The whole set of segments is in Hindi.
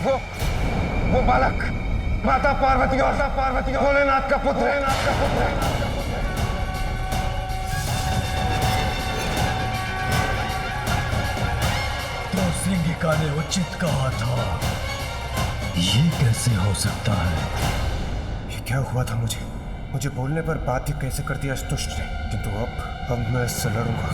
वो वो बालक माता पार्वती और भोलेनाथ का पुत्र है। तो सिंगिका ने उचित कहा था। ये कैसे हो सकता है? ये क्या हुआ था? मुझे बोलने पर बात ही कैसे कर दिया इस दुष्ट ने। किंतु अब मैं इससे लड़ूंगा।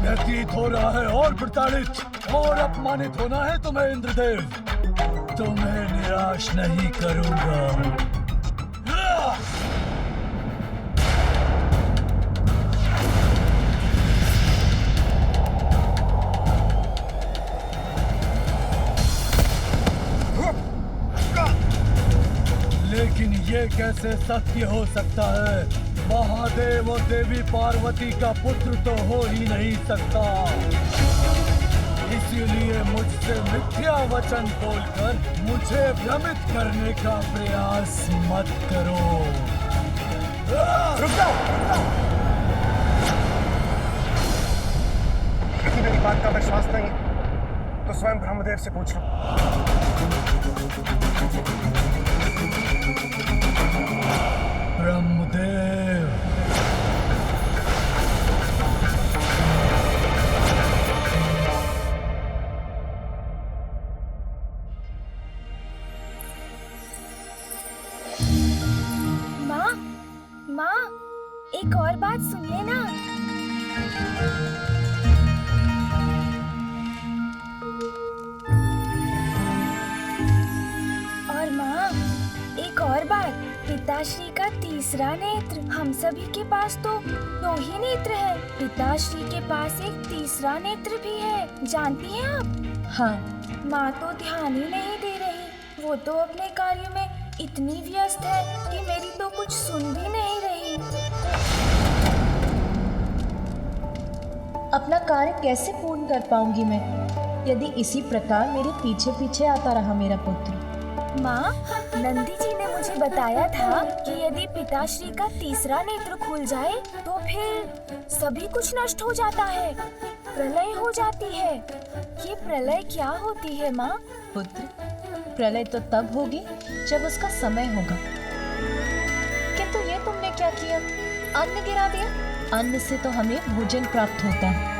व्यतीत हो रहा है और प्रताड़ित और अपमानित होना है तुम्हें इंद्रदेव। तुम्हें निराश नहीं करूंगा। लेकिन ये कैसे सत्य हो सकता है? महादेव और देवी पार्वती का पुत्र तो हो ही नहीं सकता। इसीलिए मुझसे मिथ्या वचन बोलकर मुझे भ्रमित करने का प्रयास मत करो। रुक जाओ। यदि मेरी बात का विश्वास नहीं तो स्वयं ब्रह्मदेव से पूछ लो। ब्रह्मदेव, माँ, एक और बात सुनिए ना। और माँ, एक और बात, पिताश्री का तीसरा नेत्र। हम सभी के पास तो 2 ही नेत्र है। पिताश्री के पास एक तीसरा नेत्र भी है, जानती हैं आप? हाँ। माँ तो ध्यान ही नहीं दे रही। वो तो अपने कार्य में इतनी व्यस्त है कि मेरी तो कुछ सुन भी नहीं रही। अपना कार्य कैसे पूर्ण कर पाऊंगी मैं यदि इसी प्रकार मेरे पीछे पीछे आता रहा मेरा पुत्र? माँ, नंदी जी ने मुझे बताया था कि यदि पिताश्री का तीसरा नेत्र खुल जाए तो फिर सभी कुछ नष्ट हो जाता है, प्रलय हो जाती है। ये प्रलय क्या होती है माँ? पुत्र, प्रलय तो तब होगी जब उसका समय होगा। किंतु ये तुमने क्या किया? अन्न गिरा दिया। अन्न से तो हमें भोजन प्राप्त होता है।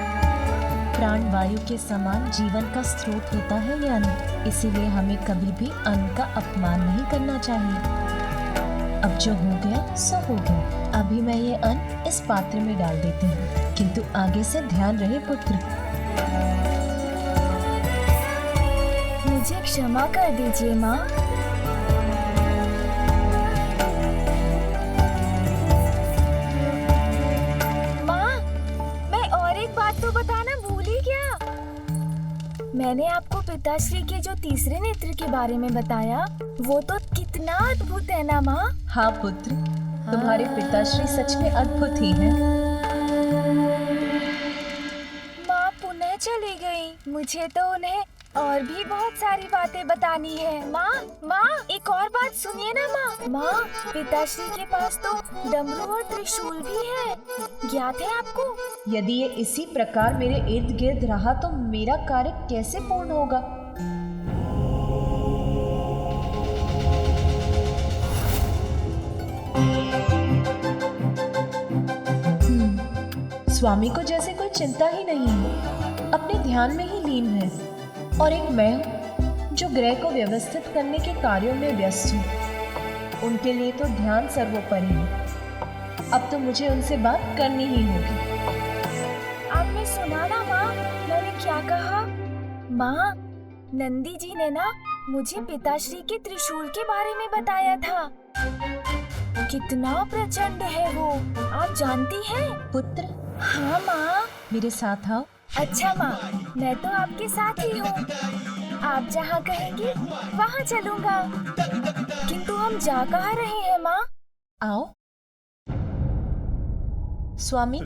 प्राण वायु के समान जीवन का स्रोत होता है ये अन्न। इसीलिए हमें कभी भी अन्न का अपमान नहीं करना चाहिए। अब जो हो गया सो हो गया। अभी मैं ये अन्न इस पात्र में डाल देती हूँ, किंतु आगे से ध्यान रहे पुत्र। मुझे क्षमा कर दीजिए माँ। माँ, मैं और एक बात तो बताना भूल ही गया। मैंने आपको पिताश्री के जो तीसरे नेत्र के बारे में बताया, वो तो कितना अद्भुत है ना माँ? हाँ पुत्र, तुम्हारे पिताश्री सच में अद्भुत ही हैं। माँ पुनः चली गई। मुझे तो उन्हें और भी बहुत सारी बातें बतानी है। माँ, एक और बात सुनिए ना माँ। माँ, पिताश्री के पास तो डमरू और त्रिशूल भी है, ज्ञात है आपको? यदि ये इसी प्रकार मेरे इर्द गिर्द रहा तो मेरा कार्य कैसे पूर्ण होगा? स्वामी को जैसे कोई चिंता ही नहीं है, अपने ध्यान में ही लीन है। और एक मैं हूँ जो ग्रह को व्यवस्थित करने के कार्यों में व्यस्त हूँ। उनके लिए तो ध्यान सर्वोपरि है। अब तो मुझे उनसे बात करनी ही होगी। आपने सुना ना माँ, मैंने क्या कहा? माँ, नंदी जी ने ना मुझे पिताश्री के त्रिशूल के बारे में बताया था। कितना प्रचंड है वो, आप जानती हैं? पुत्र, हाँ माँ। मेरे साथ आओ। अच्छा माँ, मैं तो आपके साथ ही हूँ। आप जहाँ कहेंगी वहाँ चलूँगा। किंतु हम जा कहाँ रहे हैं माँ? आओ। स्वामी,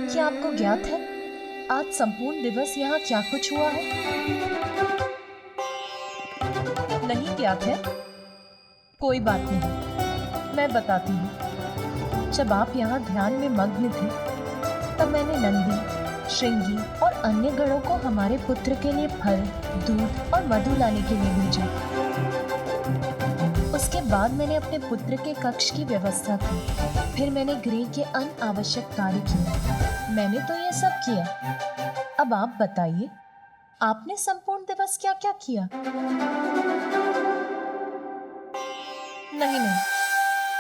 क्या आपको ज्ञात है आज संपूर्ण दिवस यहाँ क्या कुछ हुआ है? नहीं ज्ञात है? कोई बात नहीं, मैं बताती हूँ। जब आप यहाँ ध्यान में मग्न थे तब मैंने नंदी, श्रृंगी और अन्य गणों को हमारे पुत्र के लिए फल, दूध और मधु लाने के लिए भेजा। उसके बाद मैंने अपने पुत्र के कक्ष की व्यवस्था की। फिर मैंने गृह के अनावश्यक कार्य किए। मैंने तो ये सब किया। अब आप बताइए, आपने संपूर्ण दिवस क्या क्या किया? नहीं,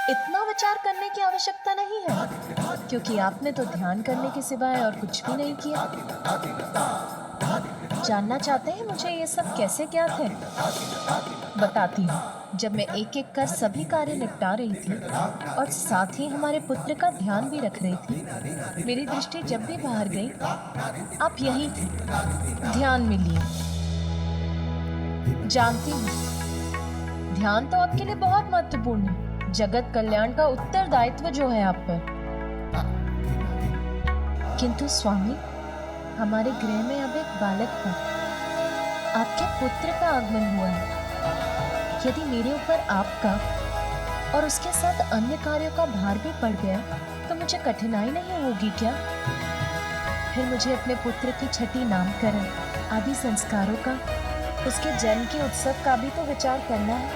इतना विचार करने की आवश्यकता नहीं है, क्योंकि आपने तो ध्यान करने के सिवाय और कुछ भी नहीं किया। जानना चाहते हैं मुझे ये सब कैसे ज्ञात है? बताती हूँ। जब मैं एक एक कर सभी कार्य निपटा रही थी और साथ ही हमारे पुत्र का ध्यान भी रख रही थी, मेरी दृष्टि जब भी बाहर गई, आप यही थे, ध्यान में लिए। जानती हूँ, ध्यान तो आपके लिए बहुत महत्वपूर्ण है। जगत कल्याण का उत्तरदायित्व जो है आप पर। किंतु स्वामी, हमारे गृह में अब एक बालक है। आपके पुत्र का आगमन हुआ है। यदि मेरे ऊपर आपका और उसके साथ अन्य कार्यों का भार भी पड़ गया तो मुझे कठिनाई नहीं होगी क्या? फिर मुझे अपने पुत्र की छठी नामकरण आदि संस्कारों का, उसके जन्म के उत्सव का भी तो विचार करना है।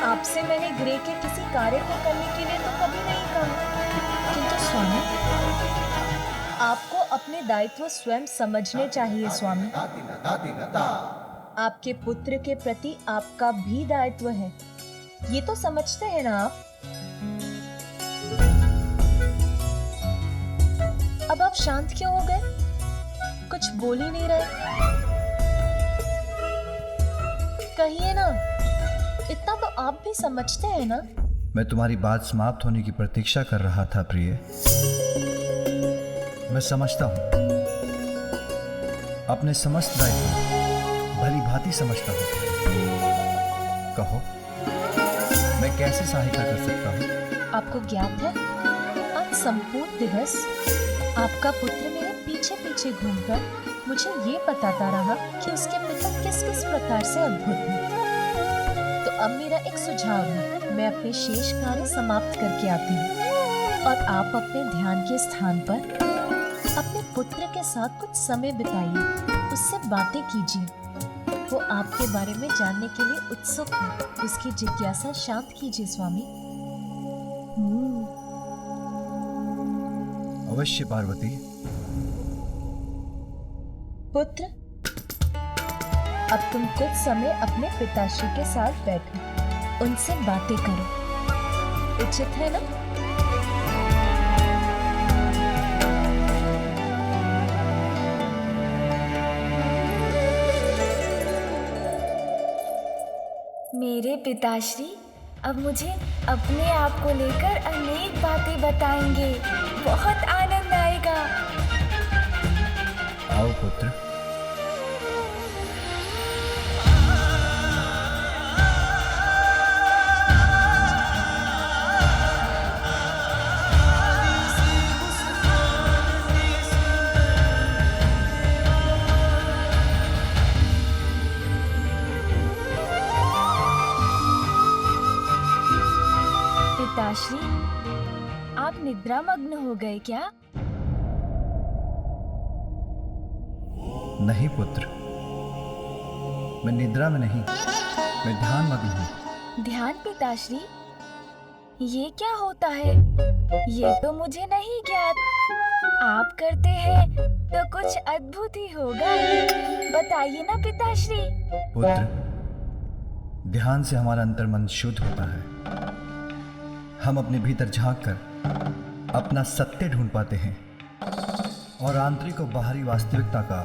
आपसे मैंने गृह के किसी कार्य को करने के लिए तो कभी नहीं कहा। किंतु स्वामी, आपको अपने दायित्व स्वयं समझने चाहिए स्वामी। आपके पुत्र के प्रति आपका भी दायित्व है, ये तो समझते हैं ना आप? अब आप शांत क्यों हो गए? कुछ बोल ही नहीं रहे। कहिए ना, इतना तो आप भी समझते हैं ना? मैं तुम्हारी बात समाप्त होने की प्रतीक्षा कर रहा था प्रिय। मैं समझता हूं, अपने समस्त दायित्व भली भांति समझता हूं। कहो, मैं कैसे सहायता कर सकता हूं? आपको ज्ञात है, आज संपूर्ण दिवस आपका पुत्र मेरे पीछे पीछे घूमकर मुझे ये बताता रहा कि उसके पिता किस किस प्रकार से अद्भुत हैं। तो अब मेरा एक सुझाव है, मैं अपने शेष कार्य समाप्त करके आती हूँ और आप अपने ध्यान के स्थान पर अपने पुत्र के साथ कुछ समय बिताइए, उससे बातें कीजिए। वो आपके बारे में जानने के लिए उत्सुक है, उसकी जिज्ञासा शांत कीजिए स्वामी। अवश्य पार्वती। पुत्र, अब तुम कुछ समय अपने पिताश्री के साथ बैठो, उनसे बातें करो। उचित है ना? मेरे पिताश्री अब मुझे अपने आप को लेकर अनेक बातें बताएंगे। बहुत आनंद आएगा। आओ पुत्र। पिताश्री, आप निद्रा मग्न हो गए क्या? नहीं पुत्र, मैं निद्रा में नहीं, मैं ध्यान मग्न हूँ। ध्यान पिताश्री, ये क्या होता है? ये तो मुझे नहीं ज्ञात। आप करते हैं तो कुछ अद्भुत ही होगा। बताइए ना पिताश्री। पुत्र, ध्यान से हमारा अंतर्मन शुद्ध होता है। हम अपने भीतर झांक कर अपना सत्य ढूंढ पाते हैं और आंतरिक और बाहरी वास्तविकता का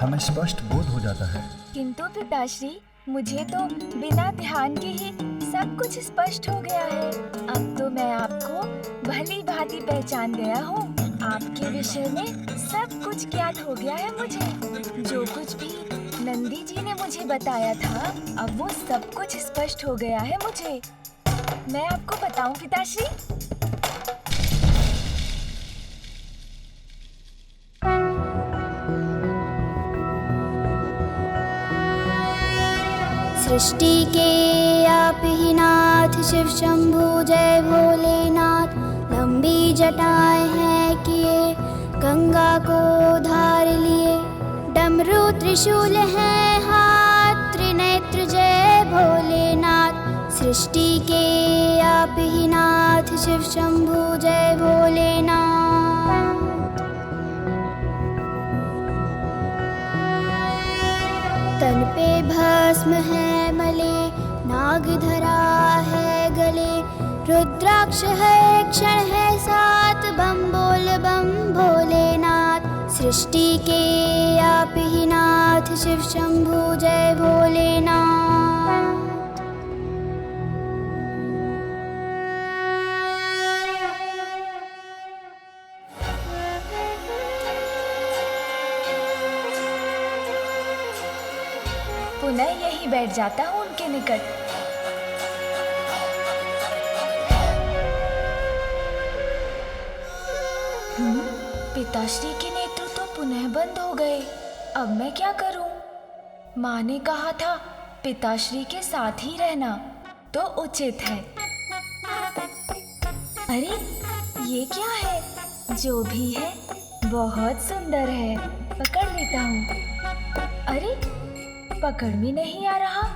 हमें स्पष्ट बोध हो जाता है। किंतु पिताश्री, मुझे तो बिना ध्यान के ही सब कुछ स्पष्ट हो गया है। अब तो मैं आपको भली भांति पहचान गया हूँ। आपके विषय में सब कुछ ज्ञात हो गया है मुझे। जो कुछ भी नंदी जी ने मुझे बताया था, अब वो सब कुछ स्पष्ट हो गया है मुझे। मैं आपको बताऊं पिताश्री? सृष्टि के आप ही नाथ शिव शंभू जय भोलेनाथ। लंबी जटाएं हैं किए गंगा को धार लिए, डमरू त्रिशूल है हाथ त्रिनेत्र जय भोलेनाथ। सृष्टि के आप ही नाथ शिव शंभू जय भोलेनाथ। तन पे भस्म है मले, नाग धरा है गले, रुद्राक्ष है क्षण है साथ, बम बोल बम भोलेनाथ। सृष्टि के आप ही नाथ शिव शंभू जय भोलेनाथ। पुनः यहीं बैठ जाता हूँ उनके निकट। पिताश्री के नेत्र तो पुनः बंद हो गए। अब मैं क्या करूं? माँ ने कहा था पिताश्री के साथ ही रहना तो उचित है। अरे ये क्या है? जो भी है बहुत सुंदर है। पकड़ लेता हूँ। अरे पकड़ में नहीं आ रहा।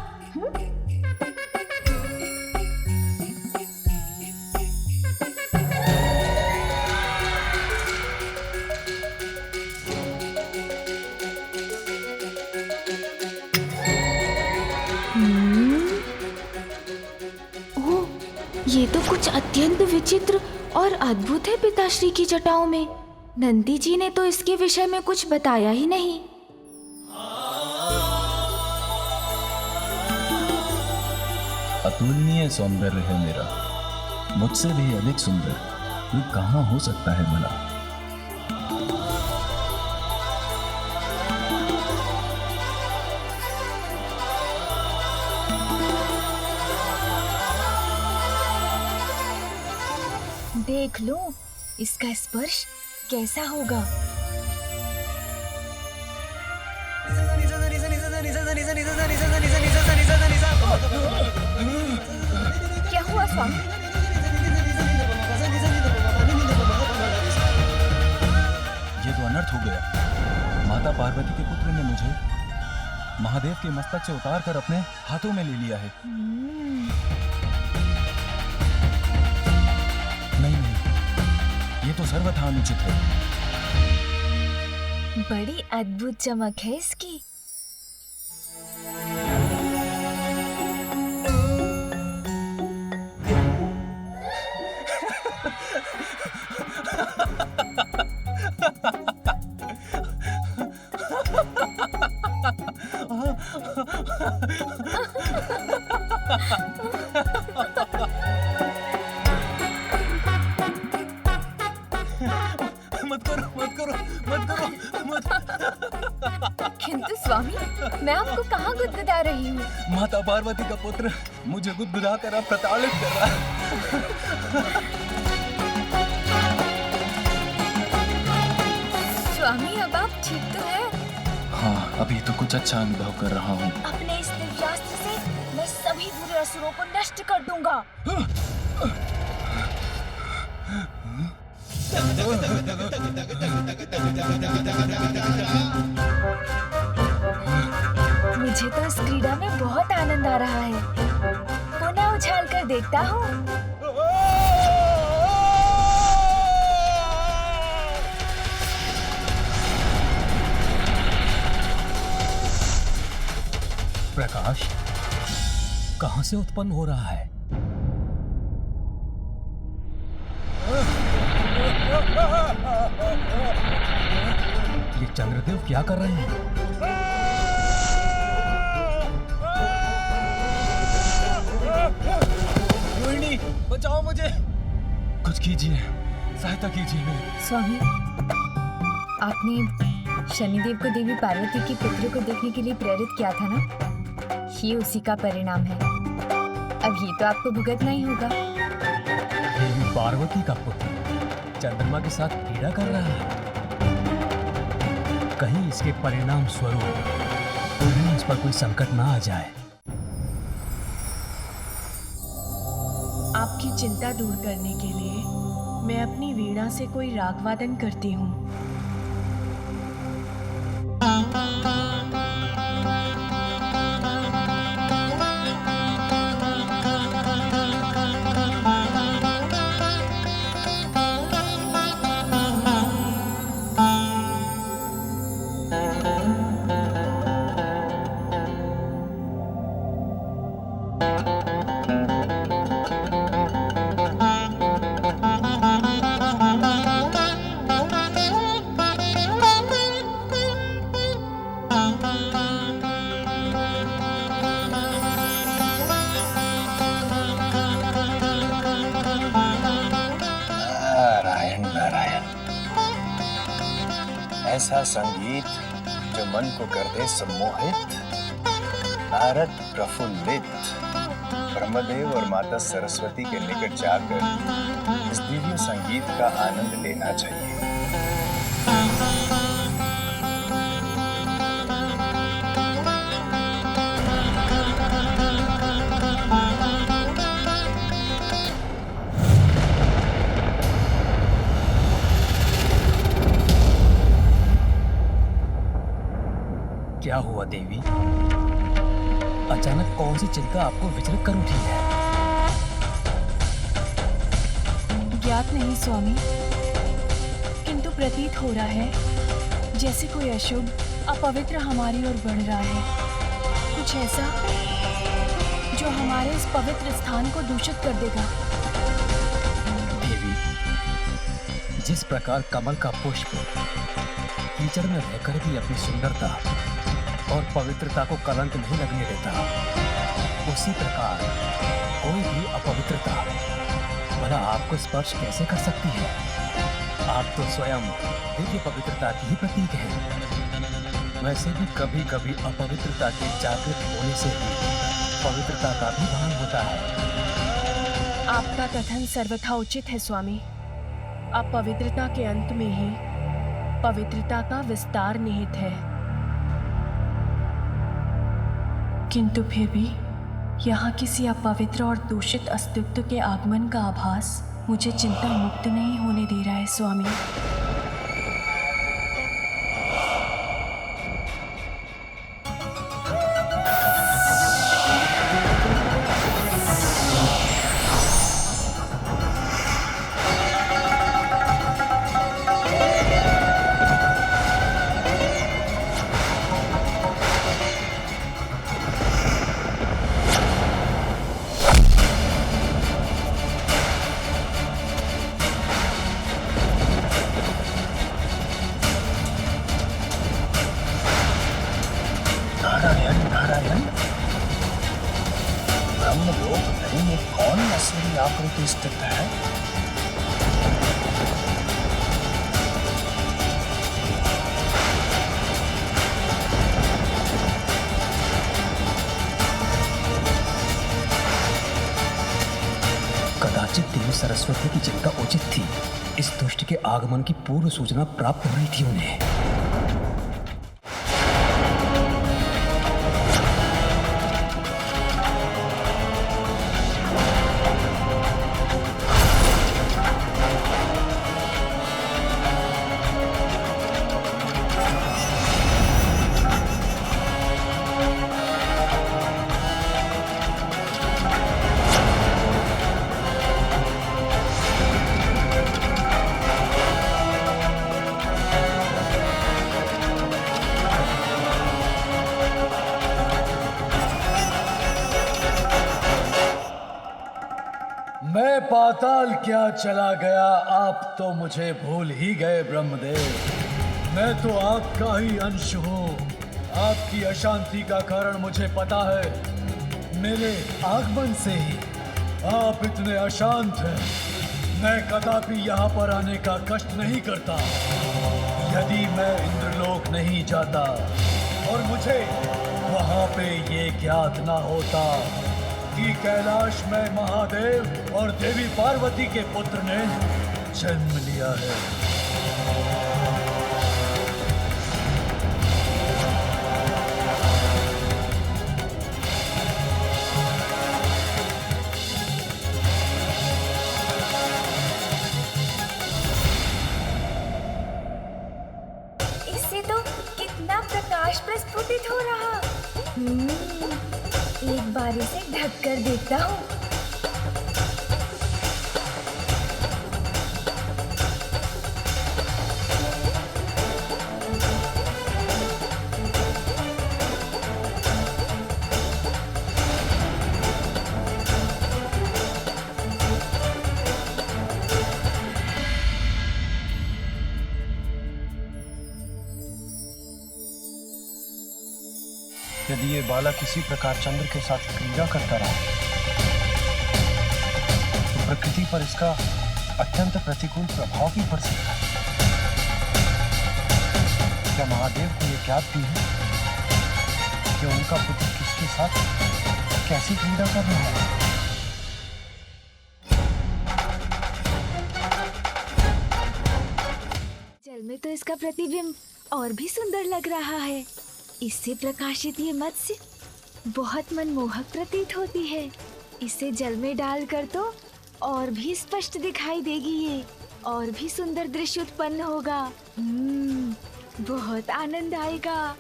ओह, ये तो कुछ अत्यंत विचित्र और अद्भुत है पिताश्री की जटाओं में। नंदी जी ने तो इसके विषय में कुछ बताया ही नहीं। अतुलनीय सौंदर्य है मेरा, मुझसे भी अधिक सुंदर ये कहाँ हो सकता है भला। देख लो इसका स्पर्श कैसा होगा। क्या हुआ स्वामी? ये तो अनर्थ हो गया। माता पार्वती के पुत्र ने मुझे महादेव के मस्तक से उतार कर अपने हाथों में ले लिया है। नहीं नहीं, ये तो सर्वथा अनुचित है। बड़ी अद्भुत चमक है इसकी। किंतु स्वामी, मैं आपको कहाँ गुदगुदा रही हूँ? माता पार्वती का पुत्र मुझे गुदगुदा कर अब प्रताड़ित कर रहा है। स्वामी, अब आप ठीक तो हैं? हाँ, अभी तो कुछ अच्छा अनुभव कर रहा हूँ। अपने इस दिव्यास्त्र से मैं सभी बुरे असुरों को नष्ट कर दूंगा। मुझे तो इस क्रीड़ा में बहुत आनंद आ रहा है। पुनः उछाल कर देखता हूँ। प्रकाश कहाँ से उत्पन्न हो रहा है? ये चंद्रदेव क्या कर रहे हैं? रोहिणी, बचाओ मुझे, कुछ कीजिए, सहायता कीजिए मेरी। स्वामी, आपने शनिदेव को देवी पार्वती के पुत्र को देखने के लिए प्रेरित किया था ना? ये उसी का परिणाम है। अब ये तो आपको भुगतना ही होगा। देवी पार्वती का पुत्र चंद्रमा के साथ क्रीड़ा कर रहा है। कहीं इसके परिणाम स्वरूप इस पर कोई संकट ना आ जाए। चिंता दूर करने के लिए मैं अपनी वीणा से कोई राग वादन करती हूँ। ऐसा संगीत जो मन को कर दे सम्मोहित, नारद प्रफुल्लित, ब्रह्मदेव और माता सरस्वती के निकट जाकर इस दिव्य संगीत का आनंद लेना चाहिए। क्या हुआ देवी? अचानक कौन सी चिंता आपको विचलित कर उठी है? ज्ञात नहीं स्वामी, किंतु प्रतीत हो रहा है जैसे कोई अशुभ अपवित्र हमारी ओर बढ़ रहा है। कुछ ऐसा जो हमारे इस पवित्र स्थान को दूषित कर देगा। देवी, जिस प्रकार कमल का पुष्प कीचड़ में रहकर भी अपनी सुंदरता और पवित्रता को कलंक नहीं लगने देता, उसी प्रकार कोई भी अपवित्रता भला आपको स्पर्श कैसे कर सकती है? आप तो स्वयं दिव्य पवित्रता की ही प्रतीक हैं। वैसे भी कभी कभी अपवित्रता के जागृत होने से भी पवित्रता का भी भान होता है। आपका कथन सर्वथा उचित है स्वामी। अपवित्रता के अंत में ही पवित्रता का विस्तार निहित है। किंतु फिर भी यहाँ किसी अपवित्र और दूषित अस्तित्व के आगमन का आभास मुझे चिंता मुक्त नहीं होने दे रहा है स्वामी। नारायण नारायण, ब्रह्मलोक में ये कौन असली आकृति स्थित है? कदाचित देवी सरस्वती की चिंता उचित थी। इस दुष्ट के आगमन की पूर्व सूचना प्राप्त हो रही थी उन्हें। मैं पाताल क्या चला गया, आप तो मुझे भूल ही गए ब्रह्मदेव। मैं तो आपका ही अंश हूँ। आपकी अशांति का कारण मुझे पता है। मेरे आगमन से ही आप इतने अशांत हैं। मैं कदापि यहाँ पर आने का कष्ट नहीं करता यदि मैं इंद्रलोक नहीं जाता और मुझे वहाँ पे ये ज्ञात ना होता कि कैलाश में महादेव और देवी पार्वती के पुत्र ने जन्म लिया है। प्रतीत हो रहा। एक बार इसे ढक कर देखता हूँ। यदि ये बालक किसी प्रकार चंद्र के साथ क्रीड़ा करता रहा तो प्रकृति पर इसका अत्यंत प्रतिकूल प्रभाव भी पड़ सकता है। क्या महादेव को ये ज्ञात भी है कि उनका पुत्र किसके साथ कैसी क्रीड़ा कर रहा है? जल में तो इसका प्रतिबिंब और भी सुंदर लग रहा है। इससे प्रकाशित ये मत्स्य बहुत मनमोहक प्रतीत होती है। इसे जल में डालकर तो और भी स्पष्ट दिखाई देगी ये, और भी सुंदर दृश्य उत्पन्न होगा। बहुत आनंद आएगा।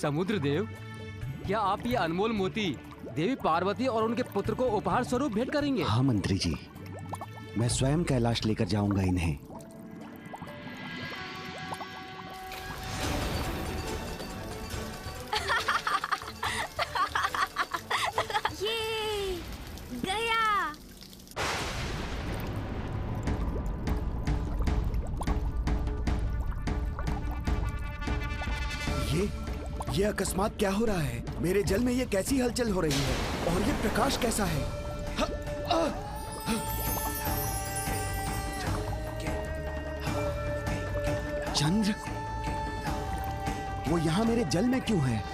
समुद्र देव, क्या आप ये अनमोल मोती देवी पार्वती और उनके पुत्र को उपहार स्वरूप भेंट करेंगे? हाँ मंत्री जी, मैं स्वयं कैलाश लेकर जाऊंगा इन्हें। ये गया। ये अकस्मात क्या हो रहा है? मेरे जल में ये कैसी हलचल हो रही है? और ये प्रकाश कैसा है? चंद्र, वो यहाँ मेरे जल में क्यों है?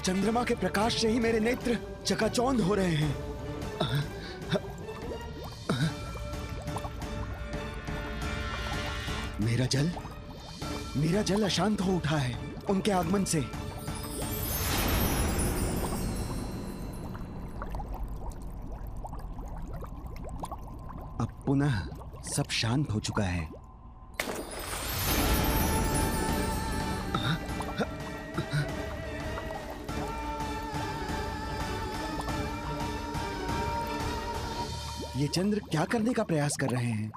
चंद्रमा के प्रकाश से ही मेरे नेत्र चकाचौंध हो रहे हैं। मेरा जल अशांत हो उठा है उनके आगमन से। अब पुनः सब शांत हो चुका है। ये चंद्र क्या करने का प्रयास कर रहे हैं?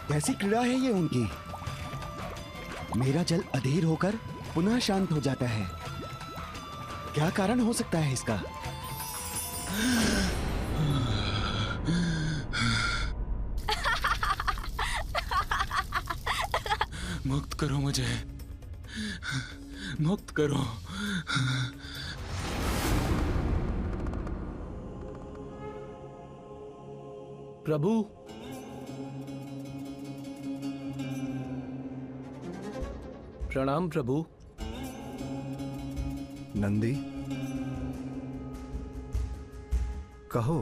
कैसी क्रीड़ा है ये उनकी? मेरा जल अधीर होकर पुनः शांत हो जाता है। क्या कारण हो सकता है इसका? मुक्त करो मुझे, मुक्त करो। प्रभु, प्रणाम प्रभु। नंदी, कहो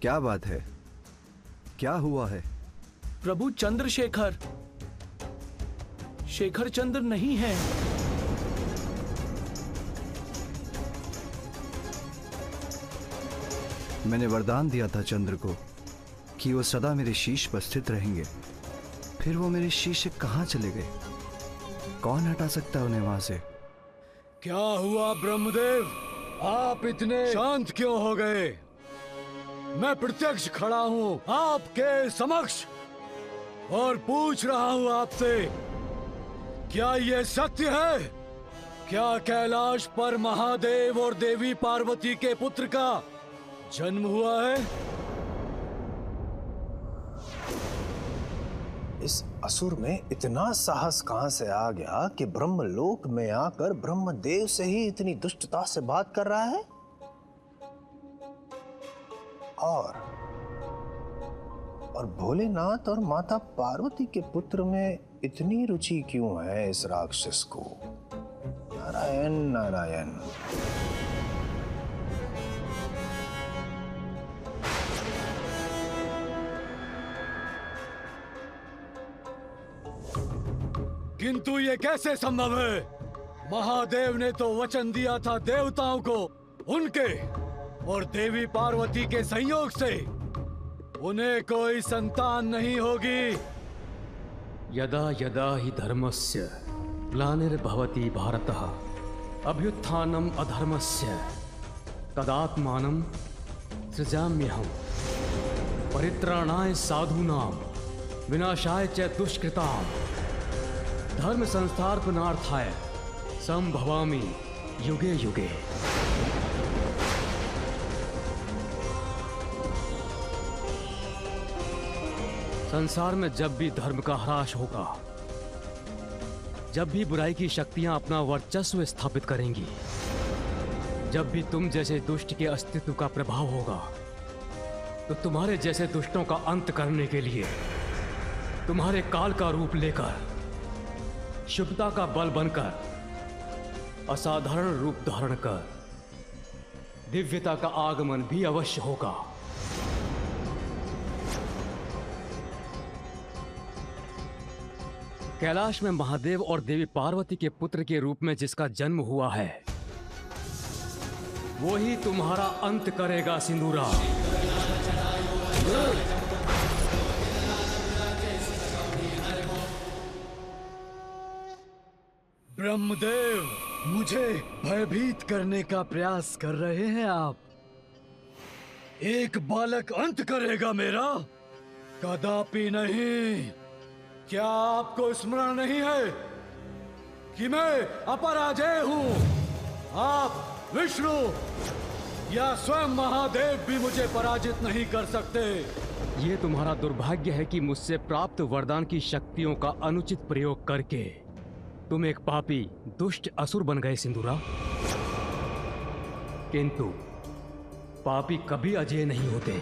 क्या बात है? क्या हुआ है? प्रभु, चंद्रशेखर शेखर चंद्र नहीं है। मैंने वरदान दिया था चंद्र को कि वो सदा मेरे शीश पर स्थित रहेंगे। फिर वो मेरे शीश से कहां चले गए? कौन हटा सकता है उन्हें वहां से? क्या हुआ ब्रह्मदेव? आप इतने शांत क्यों हो गए? मैं प्रत्यक्ष खड़ा हूं आपके समक्ष और पूछ रहा हूं आपसे, क्या यह सत्य है? क्या कैलाश पर महादेव और देवी पार्वती के पुत्र का जन्म हुआ है? इस असुर में इतना साहस कहां से आ गया कि ब्रह्मलोक में आकर ब्रह्मदेव से ही इतनी दुष्टता से बात कर रहा है? और भोलेनाथ और माता पार्वती के पुत्र में इतनी रुचि क्यों है इस राक्षस को? नारायण नारायण। किंतु ये कैसे संभव है? महादेव ने तो वचन दिया था देवताओं को, उनके और देवी पार्वती के संयोग से उन्हें कोई संतान नहीं होगी। यदा यदा हि धर्मस्य ग्लानिर्भवति भारतः अभ्युत्थानम् अधर्मस्य तदात्मानं सृजाम्यहम् परित्राणाय साधूनां विनाशाय च दुष्कृतां धर्म संस्थापनार्थाय संभवामि युगे युगे। संसार में जब भी धर्म का ह्रास होगा, जब भी बुराई की शक्तियां अपना वर्चस्व स्थापित करेंगी, जब भी तुम जैसे दुष्ट के अस्तित्व का प्रभाव होगा, तो तुम्हारे जैसे दुष्टों का अंत करने के लिए तुम्हारे काल का रूप लेकर, शुभता का बल बनकर, असाधारण रूप धारण कर दिव्यता का आगमन भी अवश्य होगा। कैलाश में महादेव और देवी पार्वती के पुत्र के रूप में जिसका जन्म हुआ है, वो ही तुम्हारा अंत करेगा सिंदूरा। ब्रह्मदेव, मुझे भयभीत करने का प्रयास कर रहे हैं आप। एक बालक अंत करेगा मेरा? कदापि नहीं। क्या आपको स्मरण नहीं है कि मैं अपराजेय हूं? आप विष्णु या स्वयं महादेव भी मुझे पराजित नहीं कर सकते। ये तुम्हारा दुर्भाग्य है कि मुझसे प्राप्त वरदान की शक्तियों का अनुचित प्रयोग करके तुम एक पापी दुष्ट असुर बन गए सिंदूरा। किंतु पापी कभी अजेय नहीं होते।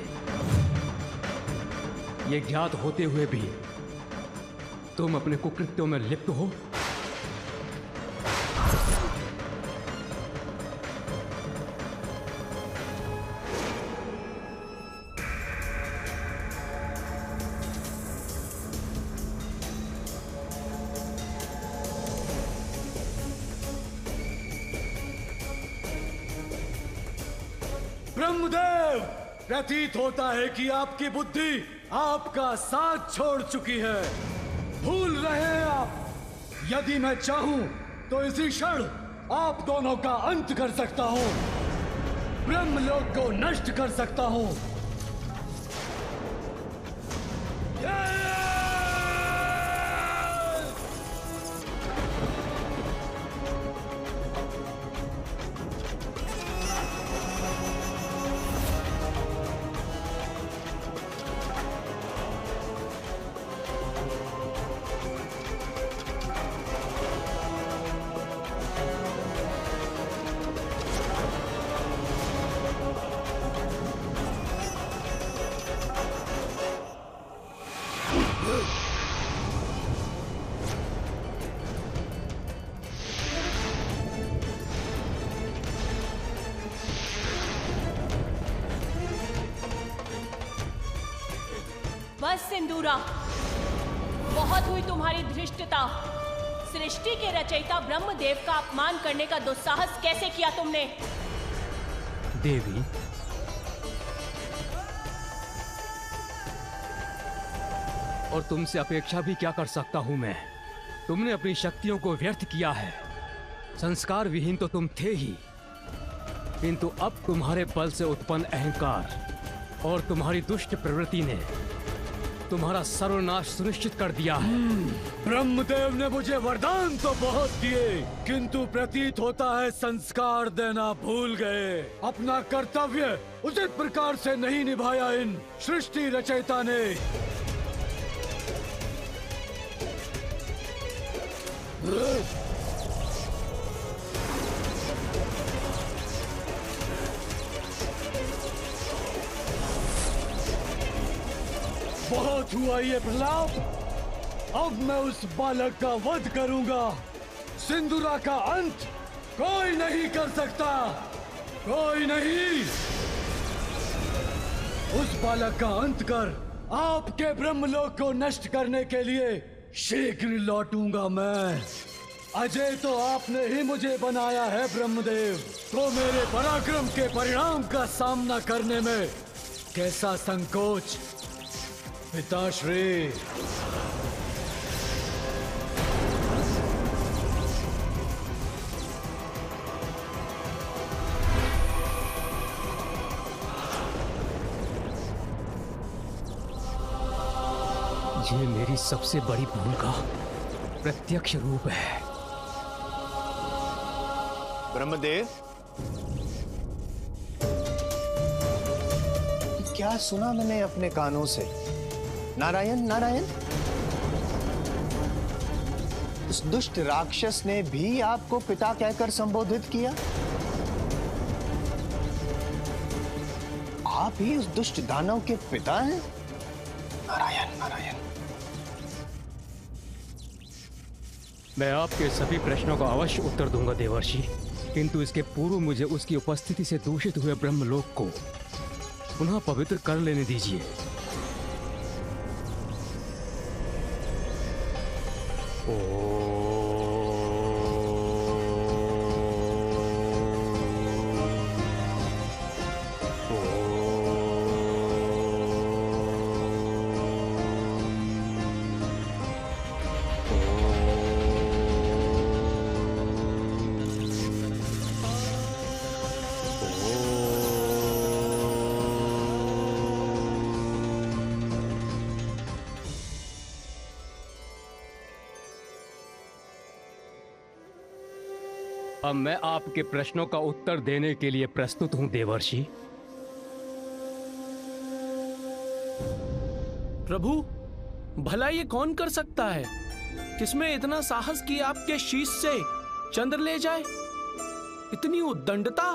ये ज्ञात होते हुए भी तुम अपने कुकृत्यों में लिप्त हो। ब्रह्मदेव, प्रतीत होता है कि आपकी बुद्धि आपका साथ छोड़ चुकी है। भूल रहे हैं आप। यदि मैं चाहूं तो इसी क्षण आप दोनों का अंत कर सकता हूं, ब्रह्मलोक को नष्ट कर सकता हूं। बस सिंदूरा, बहुत हुई तुम्हारी धृष्टता। सृष्टि के रचयिता ब्रह्मदेव का अपमान करने का दुस्साहस कैसे किया तुमने? देवी, और तुमसे अपेक्षा भी क्या कर सकता हूं मैं? तुमने अपनी शक्तियों को व्यर्थ किया है। संस्कार विहीन तो तुम थे ही, किंतु अब तुम्हारे बल से उत्पन्न अहंकार और तुम्हारी दुष्ट प्रवृत्ति ने तुम्हारा सर्वनाश सुनिश्चित कर दिया है। ब्रह्मदेव ने मुझे वरदान तो बहुत दिए, किंतु प्रतीत होता है संस्कार देना भूल गए। अपना कर्तव्य उचित प्रकार से नहीं निभाया इन सृष्टि रचयिता ने। बहुत हुआ ये प्रलाप। अब मैं उस बालक का वध करूंगा। सिंदूरा का अंत कोई नहीं कर सकता, कोई नहीं। उस बालक का अंत कर आपके ब्रह्मलोक को नष्ट करने के लिए शीघ्र लौटूंगा मैं। अजय तो आपने ही मुझे बनाया है ब्रह्मदेव, तो मेरे पराक्रम के परिणाम का सामना करने में कैसा संकोच पिताश्री। ये मेरी सबसे बड़ी भूल का प्रत्यक्ष रूप है। ब्रह्मदेव, क्या सुना मैंने अपने कानों से? नारायण नारायण। उस दुष्ट राक्षस ने भी आपको पिता कहकर संबोधित किया? आप ही उस दुष्ट दानव के पिता हैं? नारायण नारायण। मैं आपके सभी प्रश्नों का अवश्य उत्तर दूंगा देवर्षि, किंतु इसके पूर्व मुझे उसकी उपस्थिति से दूषित हुए ब्रह्मलोक को पुनः पवित्र कर लेने दीजिए। अब मैं आपके प्रश्नों का उत्तर देने के लिए प्रस्तुत हूं देवर्षि। प्रभु, भला ये कौन कर सकता है? किसमें इतना साहस कि आपके शीश से चंद्र ले जाए? इतनी उद्दंडता?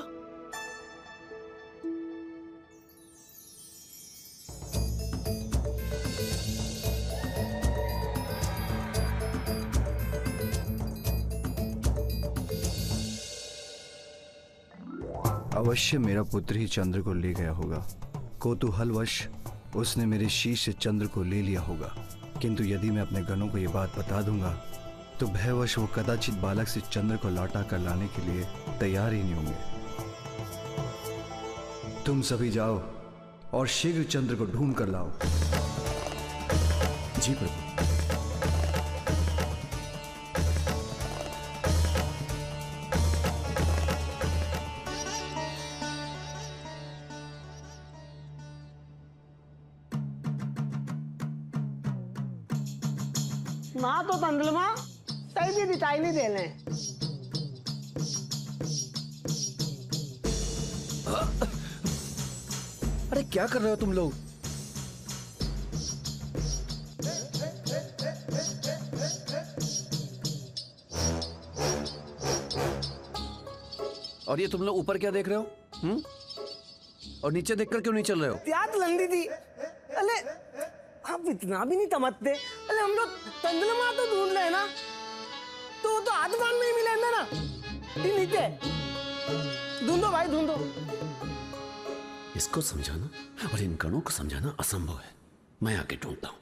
अवश्य मेरा पुत्र ही चंद्र को ले गया होगा। कौतूहलवश उसने मेरे शीश से चंद्र को ले लिया होगा, किंतु यदि मैं अपने गणों को यह बात बता दूंगा तो भयवश वो कदाचित बालक से चंद्र को लौटा कर लाने के लिए तैयार ही नहीं होंगे। तुम सभी जाओ और शीघ्र चंद्र को ढूंढ कर लाओ। जी प्रभु। माँ तो तंदलमा तई भी दिखाई नहीं दे रहे। अरे क्या कर रहे हो तुम लोग? और ये तुम लोग ऊपर क्या देख रहे हो? और नीचे देखकर क्यों नहीं चल रहे हो? याद लंदी थी। अरे आप इतना भी नहीं समझते। अरे हम लोग तंदलमा तो ढूंढ रहे हैं ना, तो आसमान में ही मिलेंगे ना। नीचे ढूंढो भाई, ढूंढो। इसको समझाना और इन गणों को समझाना असंभव है। मैं आके ढूंढता हूं।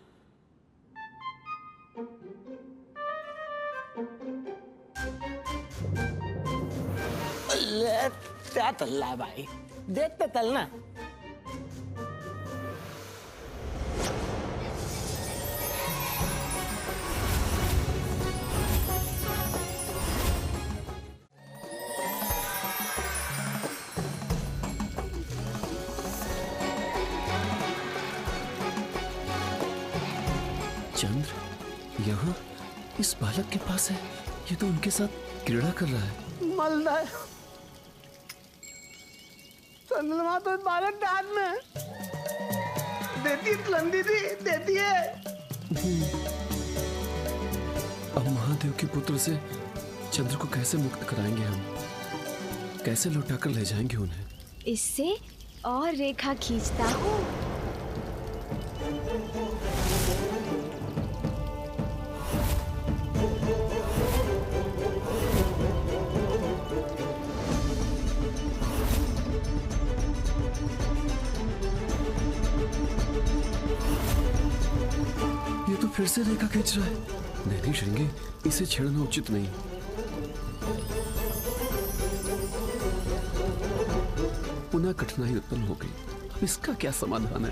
क्या चल रहा है भाई? देखते चलना। चंद्र यहाँ इस बालक के पास है। ये तो उनके साथ क्रीड़ा कर रहा है। मलदार तंदलमा तो बालक के हाथ में देती लंदी थी, देती है। अब महादेव के पुत्र से चंद्र को कैसे मुक्त कराएंगे हम? कैसे लौटा कर ले जाएंगे उन्हें? इससे और रेखा खींचता हूँ। ये तो फिर से रेखा खींच रहा है। नहीं श्रृंगी, इसे छेड़ना उचित नहीं। पुनः कठिनाई उत्पन्न हो गई। अब इसका क्या समाधान है?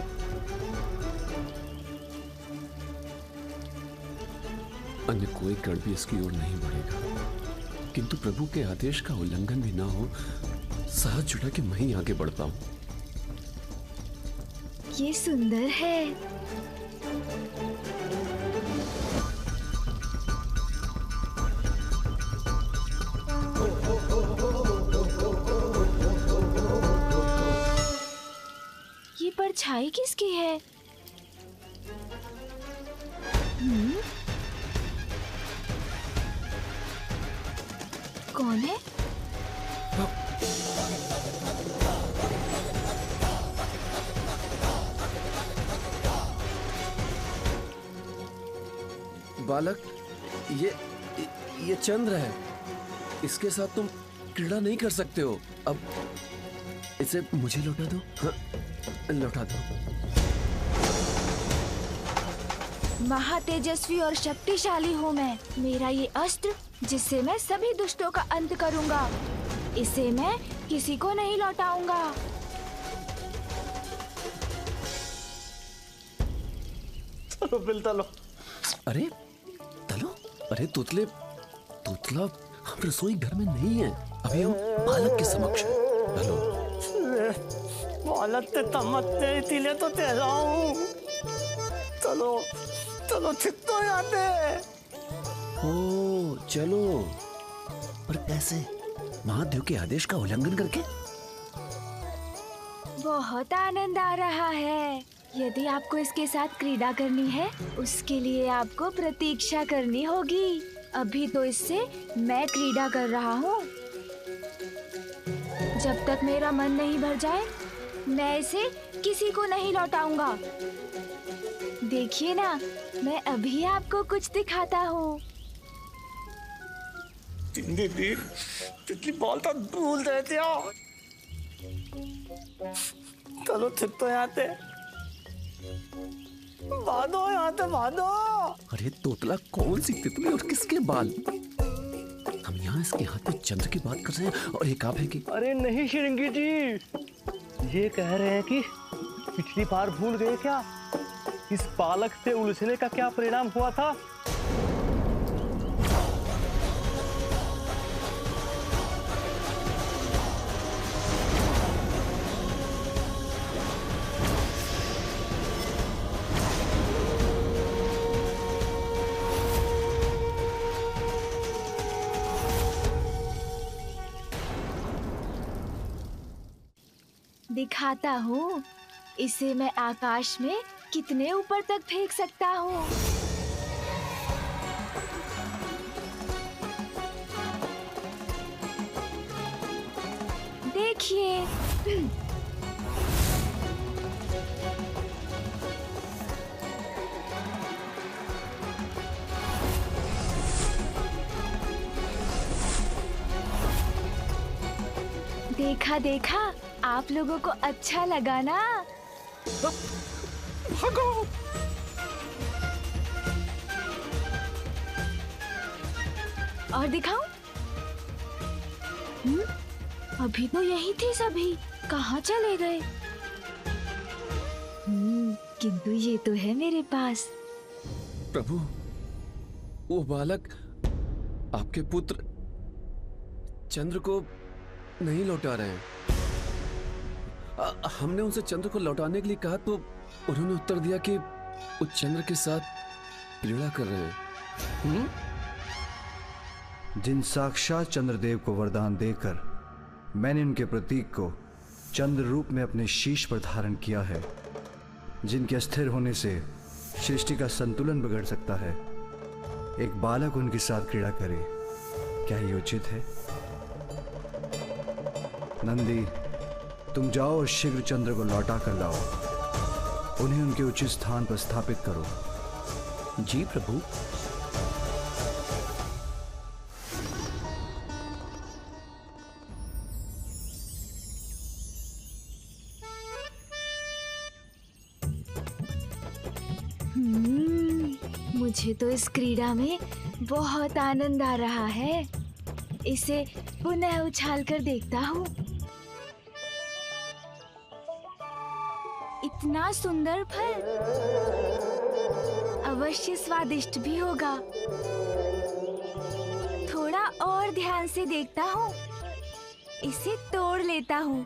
अन्य कोई गण भी इसकी ओर नहीं बढ़ेगा, किंतु प्रभु के आदेश का उल्लंघन भी ना हो, साहस जुटा के मैं ही आगे बढ़ता हूं। ये सुंदर है। ये परछाई किसकी है? कौन है? बालक, ये चंद्र है। इसके साथ तुम क्रीड़ा नहीं कर सकते हो। अब इसे मुझे लौटा दो। हाँ, लौटा दो। महातेजस्वी और शक्तिशाली हूँ मैं। मेरा ये अस्त्र, जिससे मैं सभी दुष्टों का अंत करूंगा, इसे मैं किसी को नहीं लौटाऊंगा। चलो बिल तलो। अरे तलो? अरे तोतला हम रसोई घर में नहीं है, अभी हम बालक के समक्ष हैं। तलो। बालक ते तमत्ते इसीलिए तो तेरा हूँ। चलो चलो छित्तो याते। ओ चलो, पर कैसे? महादेव के आदेश का उल्लंघन करके? बहुत आनंद आ रहा है। यदि आपको इसके साथ क्रीड़ा करनी है, उसके लिए आपको प्रतीक्षा करनी होगी। अभी तो इससे मैं क्रीड़ा कर रहा हूँ। जब तक मेरा मन नहीं भर जाए, मैं इसे किसी को नहीं लौटाऊंगा। देखिए ना, मैं अभी आपको कुछ दिखाता हूँ। तितली बोलता भूल जाते हो। चलो छित्तो याते। बांधो यहाँ पे बांधो। अरे तोतला, कौन सी तितली और किसके बाल? हम यहाँ इसके हाथ में चंद्र की बात कर रहे हैं और एक आप है कि... अरे नहीं श्रृंगी जी, ये कह रहे हैं कि पिछली बार भूल गए क्या? इस बालक से उलझने का क्या परिणाम हुआ था? दिखाता हूँ। इसे मैं आकाश में कितने ऊपर तक फेंक सकता हूँ। देखिए। देखा देखा, आप लोगों को अच्छा लगा ना? भागो। और दिखाऊं? अभी तो यही थे सभी, कहाँ चले गए? किंतु ये तो है मेरे पास। प्रभु, वो बालक आपके पुत्र चंद्र को नहीं लौटा रहे हैं। हमने उनसे चंद्र को लौटाने के लिए कहा तो उन्होंने उत्तर दिया कि वो चंद्र के साथ क्रीड़ा कर रहे हैं। जिन साक्षात चंद्रदेव को वरदान देकर मैंने उनके प्रतीक को चंद्र रूप में अपने शीश पर धारण किया है, जिनके अस्थिर होने से सृष्टि का संतुलन बिगड़ सकता है, एक बालक उनके साथ क्रीड़ा करे, क्या ये उचित है? नंदी, तुम जाओ और शीघ्र चंद्र को लौटा कर लाओ। उन्हें उनके उचित स्थान पर स्थापित करो। जी प्रभु। मुझे तो इस क्रीड़ा में बहुत आनंद आ रहा है। इसे पुनः उछाल कर देखता हूँ। इतना सुंदर फल, अवश्य स्वादिष्ट भी होगा। थोड़ा और ध्यान से देखता हूँ। इसे तोड़ लेता हूँ,